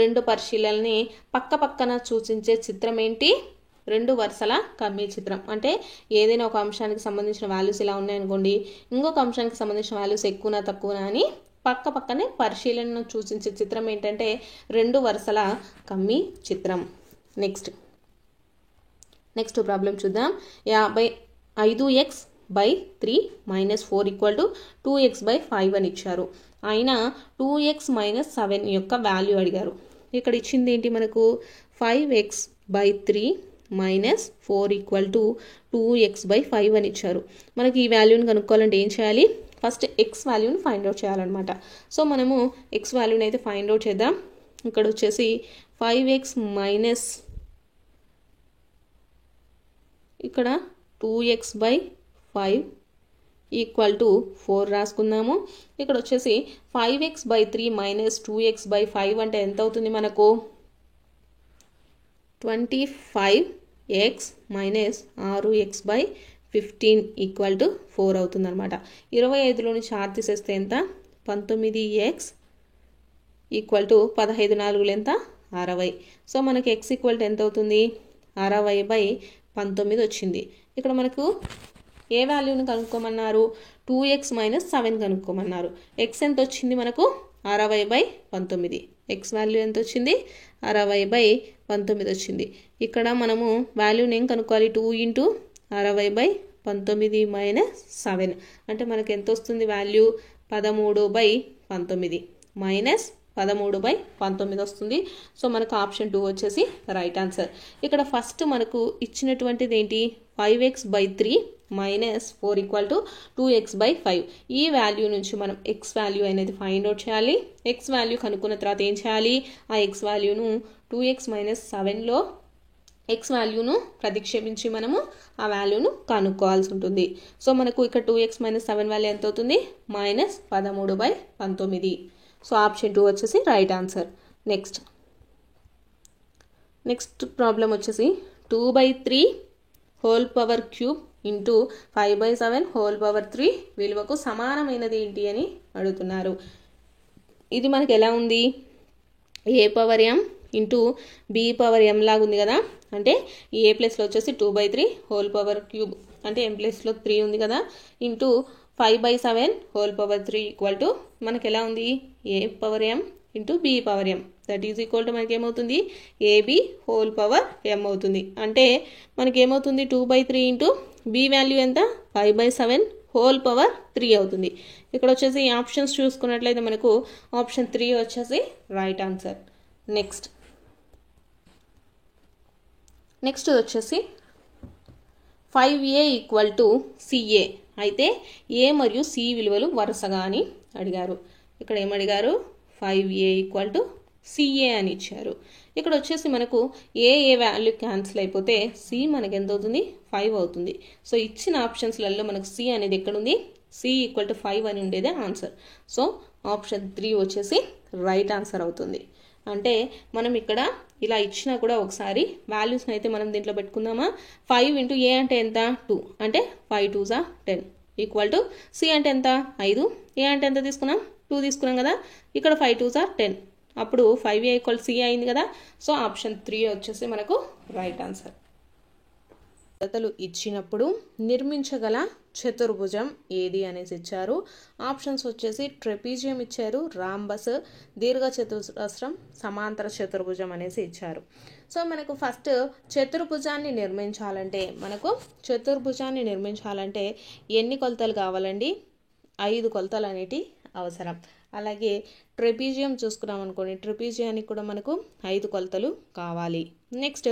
2 పరిశీలనల్ని పక్క పక్కన సూచించే చిత్రం ఏంటి, 2 వరుసల కమ్మీ చిత్రం. అంటే ఏదైనా ఒక అంశానికి సంబంధించిన వాల్యూస్ ఇలా ఉన్నాయనుకోండి, ఇంకొక అంశానికి సంబంధించిన వాల్యూస్ ఎక్కువనా తక్కువనా అని పక్క పక్కనే పరిశీలనను సూచించే చిత్రం ఏంటంటే 2 వరుసల కమ్మీ చిత్రం. నెక్స్ట్ ప్రాబ్లం చూద్దాం. 5x/3 - 4 = 2x/5 అని ఇచ్చారు. అయినా 2x - 7 యొక్క వాల్యూ అడిగారు. ఇక్కడ ఇచ్చింది ఏంటి మనకు 5x/3 - 4 = 2x/5 అని ఇచ్చారు. మనకి ఈ వాల్యూని కనుక్కోవాలంటే ఏం చేయాలి, ఫస్ట్ ఎక్స్ వాల్యూని ఫైండ్ అవుట్ చేయాలన్నమాట. సో మనము ఎక్స్ వాల్యూని అయితే ఫైండ్ అవుట్ చేద్దాం. ఇక్కడ వచ్చేసి 5x మైనస్ ఇక్కడ 2x/5 = 4 రాసుకుందాము. ఇక్కడ వచ్చేసి 5x/3 - 2x/5 అంటే ఎంత అవుతుంది మనకు 25x - 6x/15 = 4 అవుతుంది అనమాట. 25లో నుంచి 6 తీసేస్తే ఎంత 19x = 15 4 ఎంత 60. సో మనకి x = ఎంత అవుతుంది 60/19 వచ్చింది. ఇక్కడ మనకు ఏ వాల్యూని కనుక్కోమన్నారు, 2x - 7 కనుక్కోమన్నారు. x ఎంత వచ్చింది మనకు 60/19. x వాల్యూ ఎంత వచ్చింది 60/19 వచ్చింది. ఇక్కడ మనము వాల్యూని ఏం కనుక్కోవాలి, 2 × 60/19 - 7 అంటే మనకి ఎంత వస్తుంది వాల్యూ 13/19 -13/19 వస్తుంది. సో మనకు ఆప్షన్ 2 వచ్చేసి రైట్ ఆన్సర్. ఇక్కడ ఫస్ట్ మనకు ఇచ్చినటువంటిది ఏంటి 5x/3 - 4 = 2x/5. ఈ వాల్యూ నుంచి మనం x వాల్యూ అనేది ఫైండ్ అవుట్ చేయాలి. x వాల్యూ కనుక్కున్న తర్వాత ఏం చేయాలి, ఆ x వాల్యూను 2x - 7లో x వాల్యూను ప్రతిక్షేపించి మనము ఆ వాల్యూను కనుక్కోవాల్సి ఉంటుంది. సో మనకు ఇక్కడ 2x - 7 వాల్యూ ఎంత అవుతుంది -13/19. సో ఆప్షన్ 2 వచ్చేసి రైట్ ఆన్సర్. నెక్స్ట్ ప్రాబ్లం వచ్చేసి 2/3 whole power cube into 5/7 whole power 3 విలువకు సమానమైనది ఏంటి అని అడుగుతున్నారు. ఇది మనకి ఎలా ఉంది, a/m ఇంటూ b/m లాగా ఉంది కదా. అంటే ఈ a ప్లేస్లో వచ్చేసి 2/3 హోల్ పవర్ క్యూబ్ అంటే m ప్లేస్లో 3 ఉంది కదా ఇంటూ 5/7 హోల్ పవర్ 3 = మనకి ఎలా ఉంది a/m into b/m that is equal to మనకి ఏమవుతుంది ab హోల్ పవర్ m అవుతుంది. అంటే మనకి ఏమవుతుంది 2/3 ఇంటూ b వాల్యూ ఎంత 5/7 హోల్ పవర్ 3 అవుతుంది. ఇక్కడ వచ్చేసి ఆప్షన్స్ చూసుకున్నట్లయితే మనకు ఆప్షన్ 3 వచ్చేసి రైట్ ఆన్సర్. నెక్స్ట్ వచ్చేసి 5a = CA అయితే a మరియు c విలువలు వరుసగా అని అడిగారు. ఇక్కడ ఏమడిగారు 5a = CA అని ఇచ్చారు. ఇక్కడ వచ్చేసి మనకు ఏ వాల్యూ క్యాన్సిల్ అయిపోతే సి మనకి ఎంత అవుతుంది 5 అవుతుంది. సో ఇచ్చిన ఆప్షన్స్లలో మనకు సి అనేది ఎక్కడుంది, సి ఈక్వల్ టు 5 అని ఉండేదే ఆన్సర్. సో ఆప్షన్ 3 వచ్చేసి రైట్ ఆన్సర్ అవుతుంది. అంటే మనం ఇక్కడ ఇలా ఇచ్చినా కూడా ఒకసారి వాల్యూస్ని అయితే మనం దీంట్లో పెట్టుకుందామా. 5 ఇంటూ ఏ అంటే ఎంత 2, అంటే 5 2s 10 ఈక్వల్ టు సి అంటే ఎంత 5, ఏ అంటే ఎంత తీసుకున్నాం 2 తీసుకున్నాం కదా, ఇక్కడ 5 2s 10, అప్పుడు 5a ఈక్వల్ సి అయింది కదా. సో ఆప్షన్ 3 వచ్చేసి మనకు రైట్ ఆన్సర్. కొలతలు ఇచ్చినప్పుడు నిర్మించగల చతుర్భుజం ఏది అనేసి ఇచ్చారు. ఆప్షన్స్ వచ్చేసి ట్రెపీజియం ఇచ్చారు, రాంబస్, దీర్ఘ చతురస్రం, సమాంతర చతుర్భుజం అనేసి ఇచ్చారు. సో మనకు ఫస్ట్ చతుర్భుజాన్ని నిర్మించాలంటే ఎన్ని కొలతలు కావాలండి, 5 కొలతలు అనేటి అవసరం. అలాగే ట్రెపీజియం చూసుకున్నాం అనుకోండి, ట్రెపీజియానికి కూడా మనకు 5 కొలతలు కావాలి. నెక్స్ట్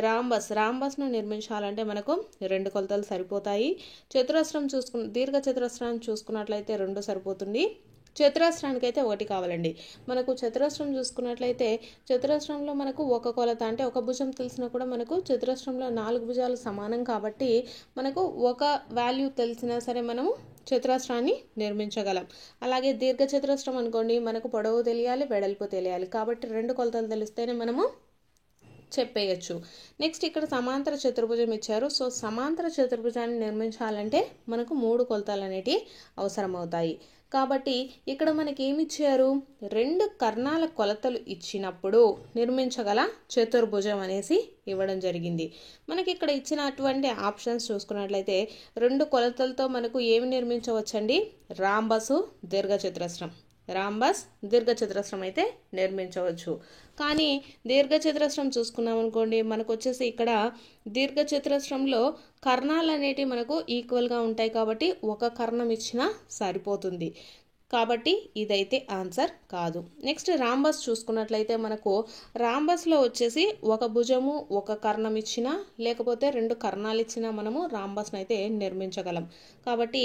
రాంబస్ను నిర్మించాలంటే మనకు 2 కొలతలు సరిపోతాయి. దీర్ఘ చతురస్రాన్ని చూసుకున్నట్లయితే 2 సరిపోతుంది. చతురస్రానికి అయితే 1 కావాలండి. మనకు చతురస్రం చూసుకున్నట్లయితే చతురస్రంలో మనకు ఒక కొలత, అంటే ఒక భుజం తెలిసినా కూడా మనకు చతురస్రంలో 4 భుజాలు సమానం కాబట్టి మనకు ఒక వాల్యూ తెలిసినా సరే మనము చతురస్రాన్ని నిర్మించగలం. అలాగే దీర్ఘ చతురస్రం అనుకోండి, మనకు పొడవు తెలియాలి, వెడల్పు తెలియాలి, కాబట్టి 2 కొలతలు తెలిస్తేనే మనము చెప్పేయచ్చు. నెక్స్ట్ ఇక్కడ సమాంతర చతుర్భుజం ఇచ్చారు. సో సమాంతర చతుర్భుజాన్ని నిర్మించాలంటే మనకు 3 కొలతలు అనేటివి అవసరం అవుతాయి. కాబట్టి ఇక్కడ మనకి ఏమి ఇచ్చారు, 2 కర్ణాల కొలతలు ఇచ్చినప్పుడు నిర్మించగల చతుర్భుజం అనేసి ఇవ్వడం జరిగింది. మనకి ఇక్కడ ఇచ్చినటువంటి ఆప్షన్స్ చూసుకున్నట్లయితే 2 కొలతలతో మనకు ఏమి నిర్మించవచ్చండి, రాంబసు, దీర్ఘచతురస్రం. రాంబస్, దీర్ఘచతురస్రం అయితే నిర్మించవచ్చు. కానీ దీర్ఘచతురస్రం చూసుకున్నాం అనుకోండి, మనకు వచ్చేసి ఇక్కడ దీర్ఘచతురస్రంలో కర్ణాలు అనేటివి మనకు ఈక్వల్గా ఉంటాయి కాబట్టి ఒక కర్ణం ఇచ్చినా సరిపోతుంది. కాబట్టి ఇదైతే ఆన్సర్ కాదు. నెక్స్ట్ రాంబస్ చూసుకున్నట్లయితే మనకు రాంబస్లో వచ్చేసి ఒక భుజము ఒక కర్ణం ఇచ్చినా లేకపోతే 2 కర్ణాలు ఇచ్చినా మనము రాంబస్ని అయితే నిర్మించగలం. కాబట్టి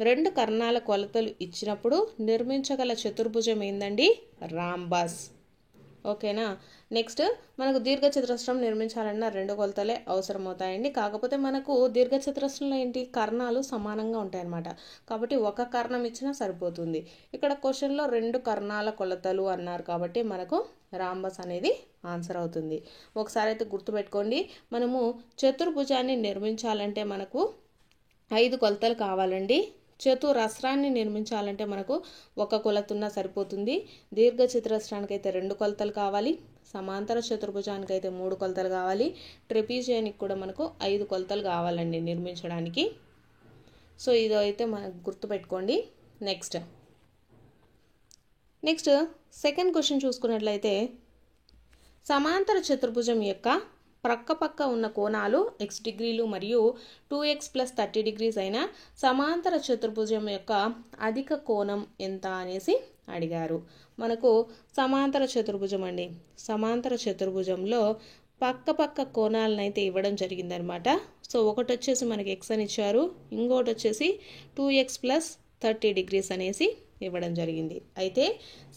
2 కర్ణాల కొలతలు ఇచ్చినప్పుడు నిర్మించగల చతుర్భుజం ఏందండి, రాంబస్. ఓకేనా. నెక్స్ట్ మనకు దీర్ఘచతురస్రం నిర్మించాలన్నా 2 కొలతలే అవసరం అవుతాయండి. కాకపోతే మనకు దీర్ఘచతురస్రంలో ఏంటి, కర్ణాలు సమానంగా ఉంటాయన్నమాట. కాబట్టి ఒక కర్ణం ఇచ్చినా సరిపోతుంది. ఇక్కడ క్వశ్చన్లో 2 కర్ణాల కొలతలు అన్నారు కాబట్టి మనకు రాంబస్ అనేది ఆన్సర్ అవుతుంది. ఒకసారి అయితే గుర్తుపెట్టుకోండి, మనము చతుర్భుజాన్ని నిర్మించాలంటే మనకు 5 కొలతలు కావాలండి. చతురస్రాన్ని నిర్మించాలంటే మనకు 1 కొలత ఉన్నా సరిపోతుంది. దీర్ఘ చతురస్రానికి అయితే 2 కొలతలు కావాలి. సమాంతర చతుర్భుజానికి అయితే 3 కొలతలు కావాలి. ట్రెపీజియానికి కూడా మనకు 5 కొలతలు కావాలండి నిర్మించడానికి. సో ఇది అయితే మనకు గుర్తుపెట్టుకోండి. నెక్స్ట్ సెకండ్ క్వశ్చన్ చూసుకున్నట్లయితే సమాంతర చతుర్భుజం యొక్క ప్రక్క ఉన్న కోణాలు x డిగ్రీలు మరియు 2x + 30 degrees అయిన సమాంతర చతుర్భుజం యొక్క అధిక కోణం ఎంత అనేసి అడిగారు. మనకు సమాంతర చతుర్భుజం అండి, సమాంతర చతుర్భుజంలో పక్క కోణాలను అయితే ఇవ్వడం జరిగిందనమాట. సో ఒకటి వచ్చేసి మనకి x అని ఇచ్చారు, ఇంకోటి వచ్చేసి 2x + 30 degrees అనేసి ఇవ్వడం జరిగింది. అయితే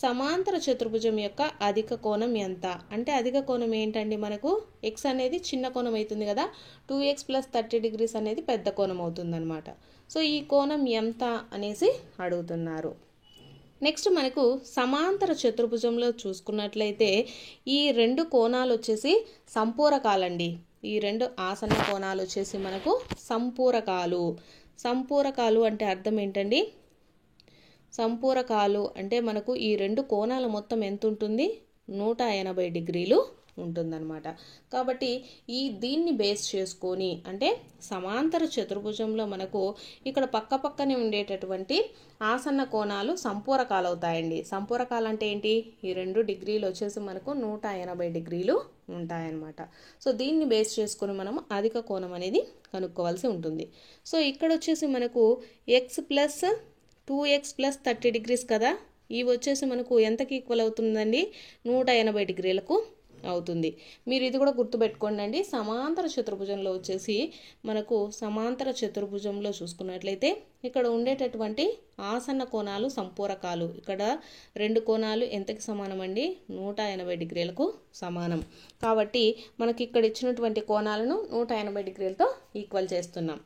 సమాంతర చతుర్భుజం యొక్క అధిక కోణం ఎంత అంటే అధిక కోణం ఏంటండి, మనకు x అనేది చిన్న కోణం అవుతుంది కదా, 2x + 30 degrees అనేది పెద్ద కోణం అవుతుందన్నమాట. సో ఈ కోణం ఎంత అనేసి అడుగుతున్నారు. నెక్స్ట్ మనకు సమాంతర చతుర్భుజంలో చూసుకున్నట్లయితే ఈ 2 కోణాలు వచ్చేసి సంపూరకాలండి. ఈ 2 ఆసన్న కోణాలు వచ్చేసి మనకు సంపూరకాలు. సంపూరకాలు అంటే అర్థం ఏంటండి, సంపూరకాలు అంటే మనకు ఈ 2 కోణాల మొత్తం ఎంత ఉంటుంది, 180 డిగ్రీలు ఉంటుందన్నమాట. కాబట్టి దీన్ని బేస్ చేసుకొని అంటే సమాంతర చతుర్భుజంలో మనకు ఇక్కడ పక్కనే ఉండేటటువంటి ఆసన్న కోణాలు సంపూరకాలు అవుతాయండి. సంపూరకాలు అంటే ఏంటి, ఈ 2 డిగ్రీలు వచ్చేసి మనకు 180 డిగ్రీలు ఉంటాయన్నమాట. సో దీన్ని బేస్ చేసుకొని మనం అధిక కోణం అనేది కనుక్కోవాల్సి ఉంటుంది. సో ఇక్కడ వచ్చేసి మనకు x + 2x + 30 degrees కదా, ఇవి వచ్చేసి మనకు ఎంతకి ఈక్వల్ అవుతుందండి, 180 డిగ్రీలకు అవుతుంది. మీరు ఇది కూడా గుర్తుపెట్టుకోండి అండి. సమాంతర చతుర్భుజంలో వచ్చేసి మనకు సమాంతర చతుర్భుజంలో చూసుకున్నట్లయితే ఇక్కడ ఉండేటటువంటి ఆసన్న కోణాలు సంపూరకాలు. ఇక్కడ 2 కోణాలు ఎంతకి సమానం అండి? 180 డిగ్రీలకు సమానం. కాబట్టి మనకి ఇక్కడ ఇచ్చినటువంటి కోణాలను 180 డిగ్రీలతో ఈక్వల్ చేస్తున్నాం.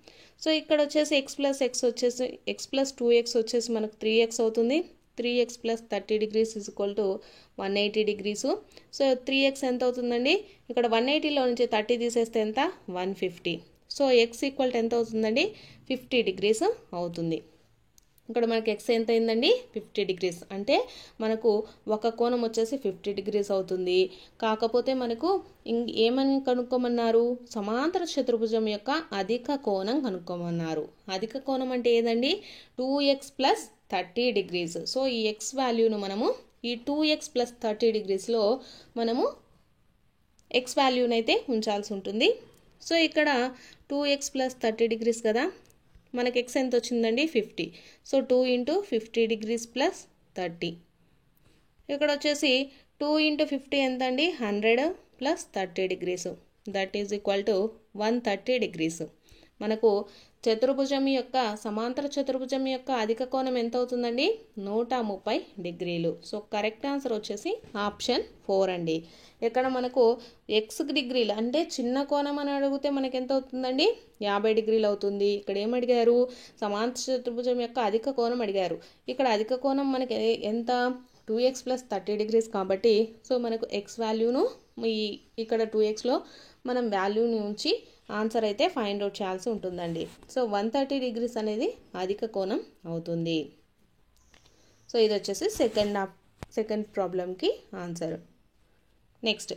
సో ఇక్కడ వచ్చేసి x ప్లస్ x వచ్చేసి x ప్లస్ 2x వచ్చేసి మనకు 3x అవుతుంది. 3x plus 30 degrees is equal to 180 degrees. So 3x ఎంత అవుతుందండి? ఇక్కడ 180లో నుంచి 30 తీసేస్తే ఎంత? 150. సో x ఈక్వల్ టు ఎంత అవుతుందండి? 50 degrees అవుతుంది. ఇక్కడ మనకి x ఎంత అయిందండి? 50 degrees. అంటే మనకు ఒక కోణం వచ్చేసి 50 degrees అవుతుంది. కాకపోతే మనకు ఏమని కనుక్కోమన్నారు? సమాంతర చతుర్భుజం యొక్క అధిక కోణం కనుక్కోమన్నారు. అధిక కోణం అంటే ఏదండి? 2x plus 30 degrees. సో ఈ x వాల్యూను మనము ఈ 2x ప్లస్ 30 degreesలో మనము x వాల్యూని అయితే ఉంచాల్సి ఉంటుంది. సో ఇక్కడ 2x ప్లస్ 30 degrees కదా, మనకి x ఎంత వచ్చిందండి? 50. So 2 into 50 degrees plus 30. ఇక్కడ వచ్చేసి 2 ఇంటూ 50 ఎంత అండి? 100 plus 30 degrees. That is equal to 130 degrees. మనకు చతుర్భుజం యొక్క సమాంతర చతుర్భుజం యొక్క అధిక కోణం ఎంత అవుతుందండి? 130 డిగ్రీలు. సో కరెక్ట్ ఆన్సర్ వచ్చేసి ఆప్షన్ 4 అండి. ఇక్కడ మనకు x డిగ్రీలు అంటే చిన్న కోణం అని అడిగితే మనకి ఎంత అవుతుందండి? 50 డిగ్రీలు అవుతుంది. ఇక్కడ ఏమడిగారు? సమాంతర చతుర్భుజం యొక్క అధిక కోణం అడిగారు. ఇక్కడ అధిక కోణం మనకి ఎంత? 2x ప్లస్ 30 degrees కాబట్టి సో మనకు x వాల్యూను ఇక్కడ 2xలో మనం వాల్యూని ఉంచి ఆన్సర్ అయితే ఫైండ్ అవుట్ చేయాల్సి ఉంటుందండి. సో 130 degrees అనేది అధిక కోణం అవుతుంది. సో ఇది వచ్చేసి సెకండ్ ప్రాబ్లంకి ఆన్సర్. నెక్స్ట్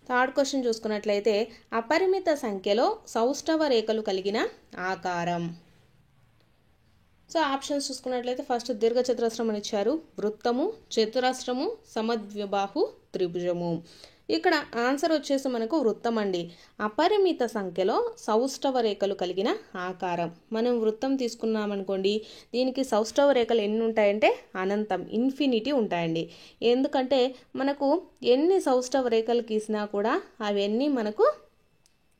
థర్డ్ క్వశ్చన్ చూసుకున్నట్లయితే అపరిమిత సంఖ్యలో సౌష్ఠవ రేఖలు కలిగిన ఆకారం. సో ఆప్షన్స్ చూసుకున్నట్లయితే ఫస్ట్ దీర్ఘచతురస్రం అని ఇచ్చారు, వృత్తము, చతురస్రము, సమద్విబాహు త్రిభుజము. ఇక్కడ ఆన్సర్ వచ్చేసి మనకు వృత్తం అండి. అపరిమిత సంఖ్యలో సౌష్ఠవ రేఖలు కలిగిన ఆకారం. మనం వృత్తం తీసుకున్నామనుకోండి, దీనికి సౌష్ఠవ రేఖలు ఎన్ని ఉంటాయంటే అనంతం, ఇన్ఫినిటీ ఉంటాయండి. ఎందుకంటే మనకు ఎన్ని సౌష్ఠవ రేఖలు గీసినా కూడా అవన్నీ మనకు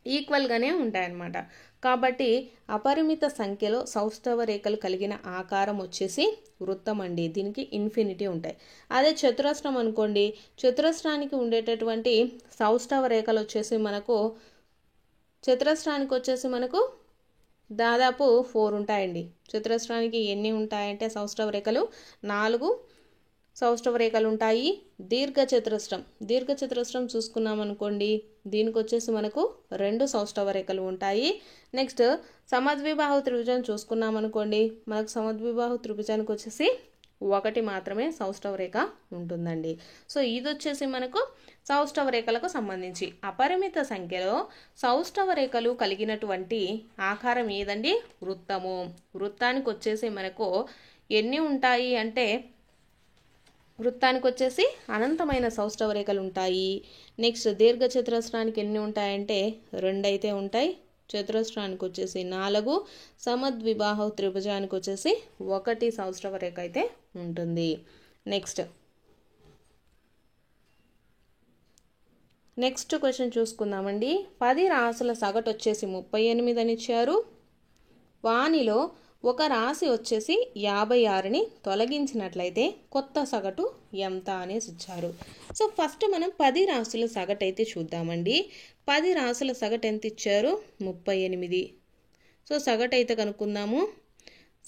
ఈక్వల్గానే ఉంటాయన్నమాట. కాబట్టి అపరిమిత సంఖ్యలో సౌష్ఠవ రేఖలు కలిగిన ఆకారం వచ్చేసి వృత్తం అండి. దీనికి ఇన్ఫినిటీ ఉంటాయి. అదే చతురస్రం అనుకోండి, చతురస్రానికి ఉండేటటువంటి సౌష్ఠవ రేఖలు వచ్చేసి మనకు దాదాపు 4 ఉంటాయండి. చతురస్రానికి ఎన్ని ఉంటాయంటే సౌష్ఠవ రేఖలు 4 సౌష్ఠవ రేఖలు ఉంటాయి. దీర్ఘచతురస్రం చూసుకున్నామనుకోండి, దీనికి వచ్చేసి మనకు 2 సౌష్ఠవ రేఖలు ఉంటాయి. నెక్స్ట్ సమద్విబాహు త్రిభుజం చూసుకున్నామనుకోండి, మనకు సమద్విబాహు త్రిభుజానికి వచ్చేసి 1 మాత్రమే సౌష్ఠవ రేఖ ఉంటుందండి. సో ఇది వచ్చేసి మనకు సౌష్ఠవ రేఖలకు సంబంధించి అపరిమిత సంఖ్యలో సౌష్ఠవ రేఖలు కలిగినటువంటి ఆకారం ఏదండి? వృత్తము. వృత్తానికి వచ్చేసి మనకు ఎన్ని ఉంటాయి అంటే వృత్తానికి వచ్చేసి అనంతమైన సౌష్ఠవ రేఖలు ఉంటాయి. నెక్స్ట్ దీర్ఘచతురస్రానికి ఎన్ని ఉంటాయంటే 2 అయితే ఉంటాయి. చతురస్రానికి వచ్చేసి 4, సమద్విబాహు త్రిభుజానికి వచ్చేసి 1 సౌష్ఠవ రేఖ అయితే ఉంటుంది. Next question చూసుకుందామండి. 10 రాసుల సగటు వచ్చేసి 38 అని ఇచ్చారు. వానిలో ఒక రాశి వచ్చేసి 56ని తొలగించినట్లయితే కొత్త సగటు ఎంత అనేసి ఇచ్చారు. సో ఫస్ట్ మనం 10 రాసుల సగటు అయితే చూద్దామండి. 10 రాసుల సగటు ఎంత ఇచ్చారు? 38. సో సగటు అయితే కనుక్కుందాము.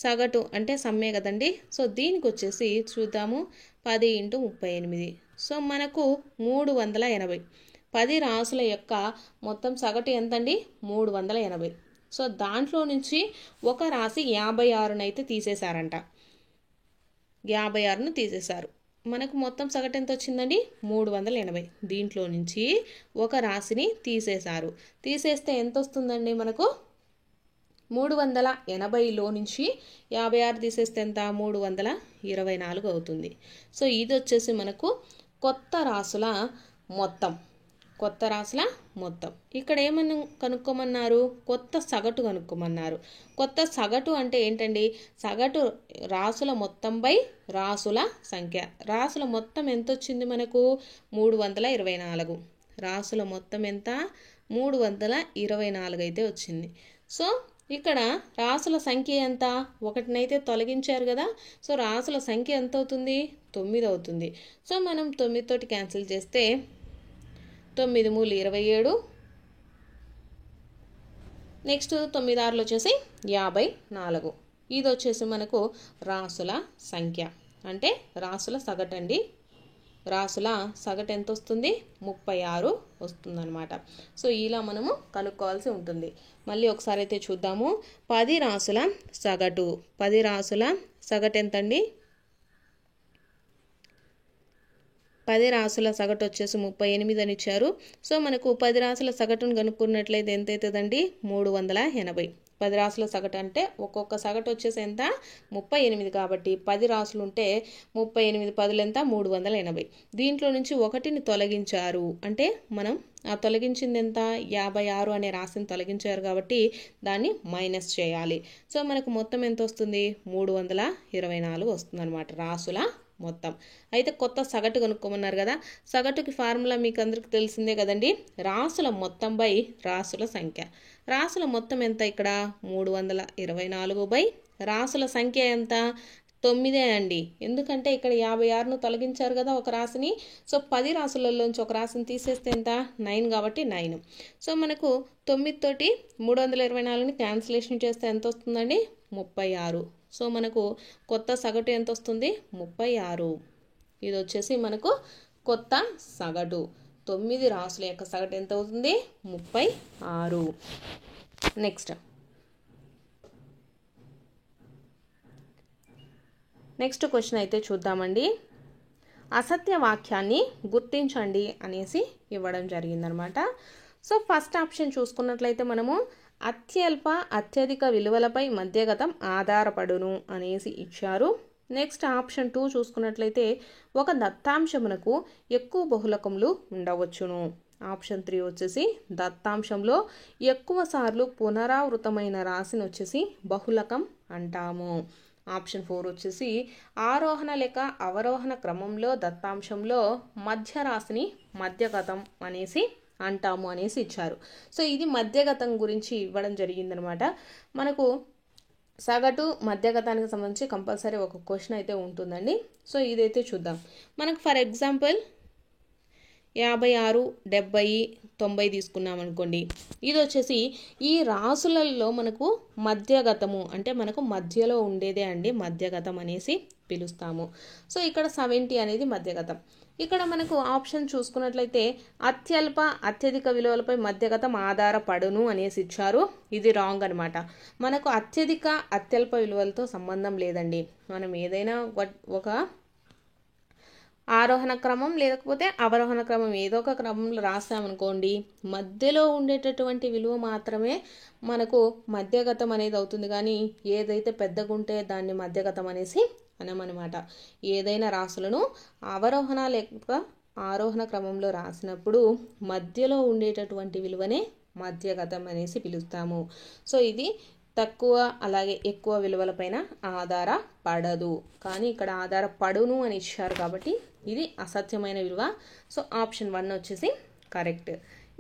సగటు అంటే సమ్మే కదండి. సో దీనికి వచ్చేసి చూద్దాము 10 × 38. సో మనకు 380. 10 రాసుల యొక్క మొత్తం సగటు ఎంతండి? 380. సో దాంట్లో నుంచి ఒక రాశి 56ను అయితే తీసేశారంట. 56ను తీసేశారు. మనకు మొత్తం సగటు ఎంత వచ్చిందండి? 380. దీంట్లో నుంచి ఒక రాశిని తీసేశారు. తీసేస్తే ఎంత వస్తుందండి? మనకు 380లో నుంచి 56 తీసేస్తే ఎంత? 324 అవుతుంది. సో ఇది వచ్చేసి మనకు కొత్త రాసుల మొత్తం. ఇక్కడ ఏమన్నా కనుక్కోమన్నారు, కొత్త సగటు కనుక్కోమన్నారు. కొత్త సగటు అంటే ఏంటండి, సగటు రాసుల మొత్తం బై రాసుల సంఖ్య. రాసుల మొత్తం ఎంత వచ్చింది మనకు, 324. రాసుల మొత్తం ఎంత, 324 అయితే వచ్చింది. సో ఇక్కడ రాసుల సంఖ్య ఎంత, ఒకటినైతే తొలగించారు కదా, సో రాసుల సంఖ్య ఎంత అవుతుంది, 9 అవుతుంది. సో మనం 9 తోటి క్యాన్సిల్ చేస్తే 9 మూలు 27, నెక్స్ట్ 9 6 వచ్చేసి 54. ఇది వచ్చేసి మనకు రాసుల సంఖ్య, అంటే రాసుల సగటు అండి. రాసుల సగటు ఎంత వస్తుంది, 36 వస్తుందన్నమాట. సో ఇలా మనము కనుక్కోవాల్సి ఉంటుంది. మళ్ళీ ఒకసారి అయితే చూద్దాము. 10 రాసుల సగటు, 10 రాసుల సగటు ఎంతండి, 10 రాసుల సగటు వచ్చేసి 38 అని ఇచ్చారు. సో మనకు 10 రాసుల సగటును కనుక్కున్నట్లయితే ఎంత అవుతుందండి, 380. 10 రాసుల సగటు అంటే ఒక్కొక్క సగటు వచ్చేసి ఎంత, 38 కాబట్టి 10 రాసులు ఉంటే 38 పదులు ఎంత, 380. దీంట్లో నుంచి ఒకటిని తొలగించారు అంటే మనం ఆ తొలగించింది ఎంత, 56 అనే రాశిని తొలగించారు కాబట్టి దాన్ని మైనస్ చేయాలి. సో మనకు మొత్తం ఎంత వస్తుంది, 324 వస్తుంది అనమాట రాసుల మొత్తం. అయితే కొత్త సగటు కనుక్కోమన్నారు కదా, సగటుకి ఫార్ములా మీకు అందరికి తెలిసిందే కదండి, రాసుల మొత్తం బై రాసుల సంఖ్య. రాసుల మొత్తం ఎంత ఇక్కడ, 324 బై రాసుల సంఖ్య ఎంత, 9 అండి. ఎందుకంటే ఇక్కడ 56ను తొలగించారు కదా ఒక రాశిని. సో 10 రాసులలోంచి ఒక రాశిని తీసేస్తే ఎంత, 9 కాబట్టి 9. సో మనకు 9 తోటి 324ని క్యాన్సిలేషన్ చేస్తే ఎంత వస్తుందండి, 36. సో మనకు కొత్త సగటు ఎంత వస్తుంది, 36. ఇది వచ్చేసి మనకు కొత్త సగటు. 9 రాసుల యొక్క సగటు ఎంత అవుతుంది, 36. నెక్స్ట్ క్వశ్చన్ అయితే చూద్దామండి. అసత్య వాక్యాన్ని గుర్తించండి అనేసి ఇవ్వడం జరిగిందనమాట. సో ఫస్ట్ ఆప్షన్ చూసుకున్నట్లయితే మనము అత్యల్ప అత్యధిక విలువలపై మధ్యగతం ఆధారపడును అనేసి ఇచ్చారు. నెక్స్ట్ ఆప్షన్ 2 చూసుకున్నట్లయితే ఒక దత్తాంశమునకు ఎక్కువ బహుళకములు ఉండవచ్చును. ఆప్షన్ 3 వచ్చేసి దత్తాంశంలో ఎక్కువ సార్లు పునరావృతమైన రాశిని వచ్చేసి బహుళకం అంటాము. ఆప్షన్ 4 వచ్చేసి ఆరోహణ లేక అవరోహణ క్రమంలో దత్తాంశంలో మధ్య రాశిని మధ్యగతం అనేసి అంటాము అనేసి ఇచ్చారు. సో ఇది మధ్యగతం గురించి ఇవ్వడం జరిగిందనమాట. మనకు సగటు మధ్యగతానికి సంబంధించి కంపల్సరీ ఒక క్వశ్చన్ అయితే ఉంటుందండి. సో ఇదైతే చూద్దాం. మనకు ఫర్ ఎగ్జాంపుల్ 56, 70, 90 తీసుకున్నాం అనుకోండి. ఇది వచ్చేసి ఈ రాసులలో మనకు మధ్యగతము అంటే మనకు మధ్యలో ఉండేదే అండి మధ్యగతం అనేసి పిలుస్తాము. సో ఇక్కడ 70 అనేది మధ్యగతం. ఇక్కడ మనకు ఆప్షన్ చూసుకున్నట్లయితే అత్యల్ప అత్యధిక విలువలపై మధ్యగతం ఆధారపడును అనేసి ఇచ్చారు. ఇది రాంగ్ అనమాట. మనకు అత్యధిక అత్యల్ప విలువలతో సంబంధం లేదండి. మనం ఏదైనా ఒక ఆరోహణ క్రమం లేకపోతే అవరోహణ క్రమం ఏదో ఒక క్రమంలో రాసామనుకోండి, మధ్యలో ఉండేటటువంటి విలువ మాత్రమే మనకు మధ్యగతం అనేది అవుతుంది. కానీ ఏదైతే పెద్దగా ఉంటే దాన్ని మధ్యగతం అనేసి అనమనమాట. ఏదైనా రాసులను అవరోహణ లేక ఆరోహణ క్రమంలో రాసినప్పుడు మధ్యలో ఉండేటటువంటి విలువనే మధ్యగతం అనేసి పిలుస్తాము. సో ఇది తక్కువ అలాగే ఎక్కువ విలువలపైన ఆధారపడదు, కానీ ఇక్కడ ఆధారపడును అని ఇచ్చారు కాబట్టి ఇది అసత్యమైన విలువ. సో ఆప్షన్ 1 వచ్చేసి కరెక్ట్.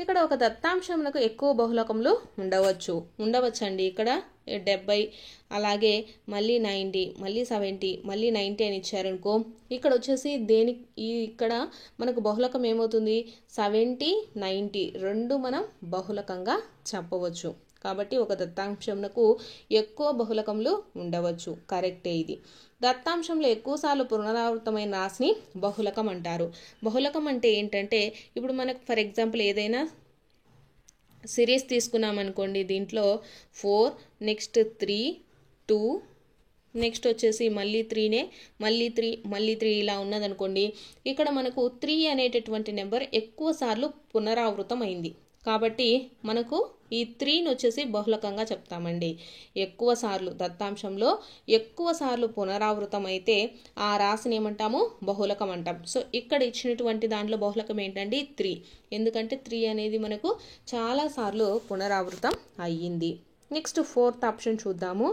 ఇక్కడ ఒక దత్తాంశమునకు ఎక్కువ బహుళకములు ఉండవచ్చండి. ఇక్కడ 70 అలాగే మళ్ళీ 90 మళ్ళీ 70 మళ్ళీ 90 అని ఇచ్చారనుకో, ఇక్కడ వచ్చేసి ఇక్కడ మనకు బహుళకం ఏమవుతుంది, 70, 90 రెండు మనం బహుళకంగా చెప్పవచ్చు. కాబట్టి ఒక దత్తాంశంకు ఎక్కువ బహుళకములు ఉండవచ్చు, కరెక్టే ఇది. దత్తాంశంలో ఎక్కువసార్లు పునరావృతమైన రాశిని బహుళకం అంటారు. బహుళకం అంటే ఏంటంటే ఇప్పుడు మనకు ఫర్ ఎగ్జాంపుల్ ఏదైనా సిరీస్ తీసుకున్నాం అనుకోండి, దీంట్లో 4 నెక్స్ట్ 3 2 నెక్స్ట్ వచ్చేసి మళ్ళీ 3నే మళ్ళీ 3 మళ్ళీ 3 ఇలా ఉన్నదనుకోండి, ఇక్కడ మనకు 3 అనేటటువంటి నెంబర్ ఎక్కువ సార్లు పునరావృతం అయింది. కాబట్టి మనకు ఈ 3ని వచ్చేసి బహుళకంగా చెప్తామండి. ఎక్కువ సార్లు దత్తాంశంలో ఎక్కువ సార్లు పునరావృతం అయితే ఆ రాశిని ఏమంటాము, బహుళకం అంటాం. సో ఇక్కడ ఇచ్చినటువంటి దాంట్లో బహుళకం ఏంటండి, 3. ఎందుకంటే 3 అనేది మనకు చాలా సార్లు పునరావృతం అయ్యింది. నెక్స్ట్ 4th ఆప్షన్ చూద్దాము.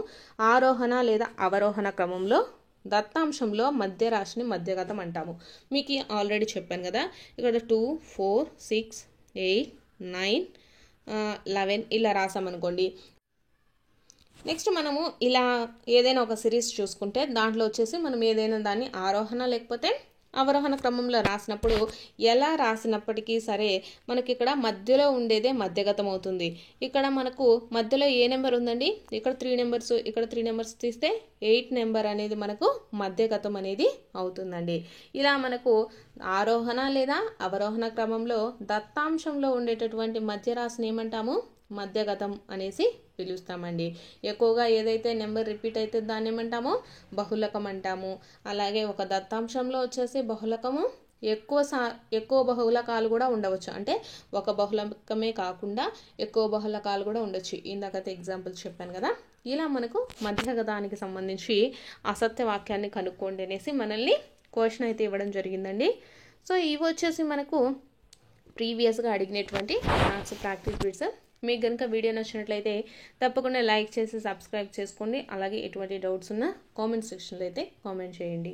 ఆరోహణ లేదా అవరోహణ క్రమంలో దత్తాంశంలో మధ్య రాశిని మధ్యగతం అంటాము. మీకు ఆల్రెడీ చెప్పాను కదా, ఇక్కడ 2, 4, 6, 8, 9, 11 ఇలా రాసామనుకోండి. నెక్స్ట్ మనము ఇలా ఏదైనా ఒక సిరీస్ చూసుకుంటే దాంట్లో వచ్చేసి మనం ఏదైనా దాన్ని ఆరోహణ లేకపోతే అవరోహణ క్రమంలో రాసినప్పుడు ఎలా రాసినప్పటికీ సరే మనకి ఇక్కడ మధ్యలో ఉండేదే మధ్యగతం అవుతుంది. ఇక్కడ మనకు మధ్యలో ఏ నెంబర్ ఉందండి, ఇక్కడ 3 నెంబర్స్, ఇక్కడ 3 నెంబర్స్ తీస్తే 8 నెంబర్ అనేది మనకు మధ్యగతం అనేది అవుతుందండి. ఇలా మనకు ఆరోహణ లేదా అవరోహణ క్రమంలో దత్తాంశంలో ఉండేటటువంటి మధ్య రాశిని ఏమంటాము, మధ్యగతం అనేసి పిలుస్తామండి. ఎక్కువగా ఏదైతే నెంబర్ రిపీట్ అయితే దాన్ని ఏమంటామో బహుళకం అంటాము. అలాగే ఒక దత్తాంశంలో వచ్చేసి బహుళకము ఎక్కువ బహుళకాలు కూడా ఉండవచ్చు. అంటే ఒక బహుళకమే కాకుండా ఎక్కువ బహుళకాలు కూడా ఉండొచ్చు. ఇందాకైతే ఎగ్జాంపుల్ చెప్పాను కదా. ఇలా మనకు మధ్యగతానికి సంబంధించి అసత్య వాక్యాన్ని కనుక్కోండి అనేసి మనల్ని క్వశ్చన్ అయితే ఇవ్వడం జరిగిందండి. సో ఇవి వచ్చేసి మనకు ప్రీవియస్గా అడిగినటువంటి మ్యాథ్స్ ప్రాక్టీస్ బిట్స్. మీకు కనుక వీడియో నచ్చినట్లయితే తప్పకుండా లైక్ చేసి సబ్స్క్రైబ్ చేసుకోండి. అలాగే ఎటువంటి డౌట్స్ ఉన్నా కామెంట్ సెక్షన్లో అయితే కామెంట్ చేయండి.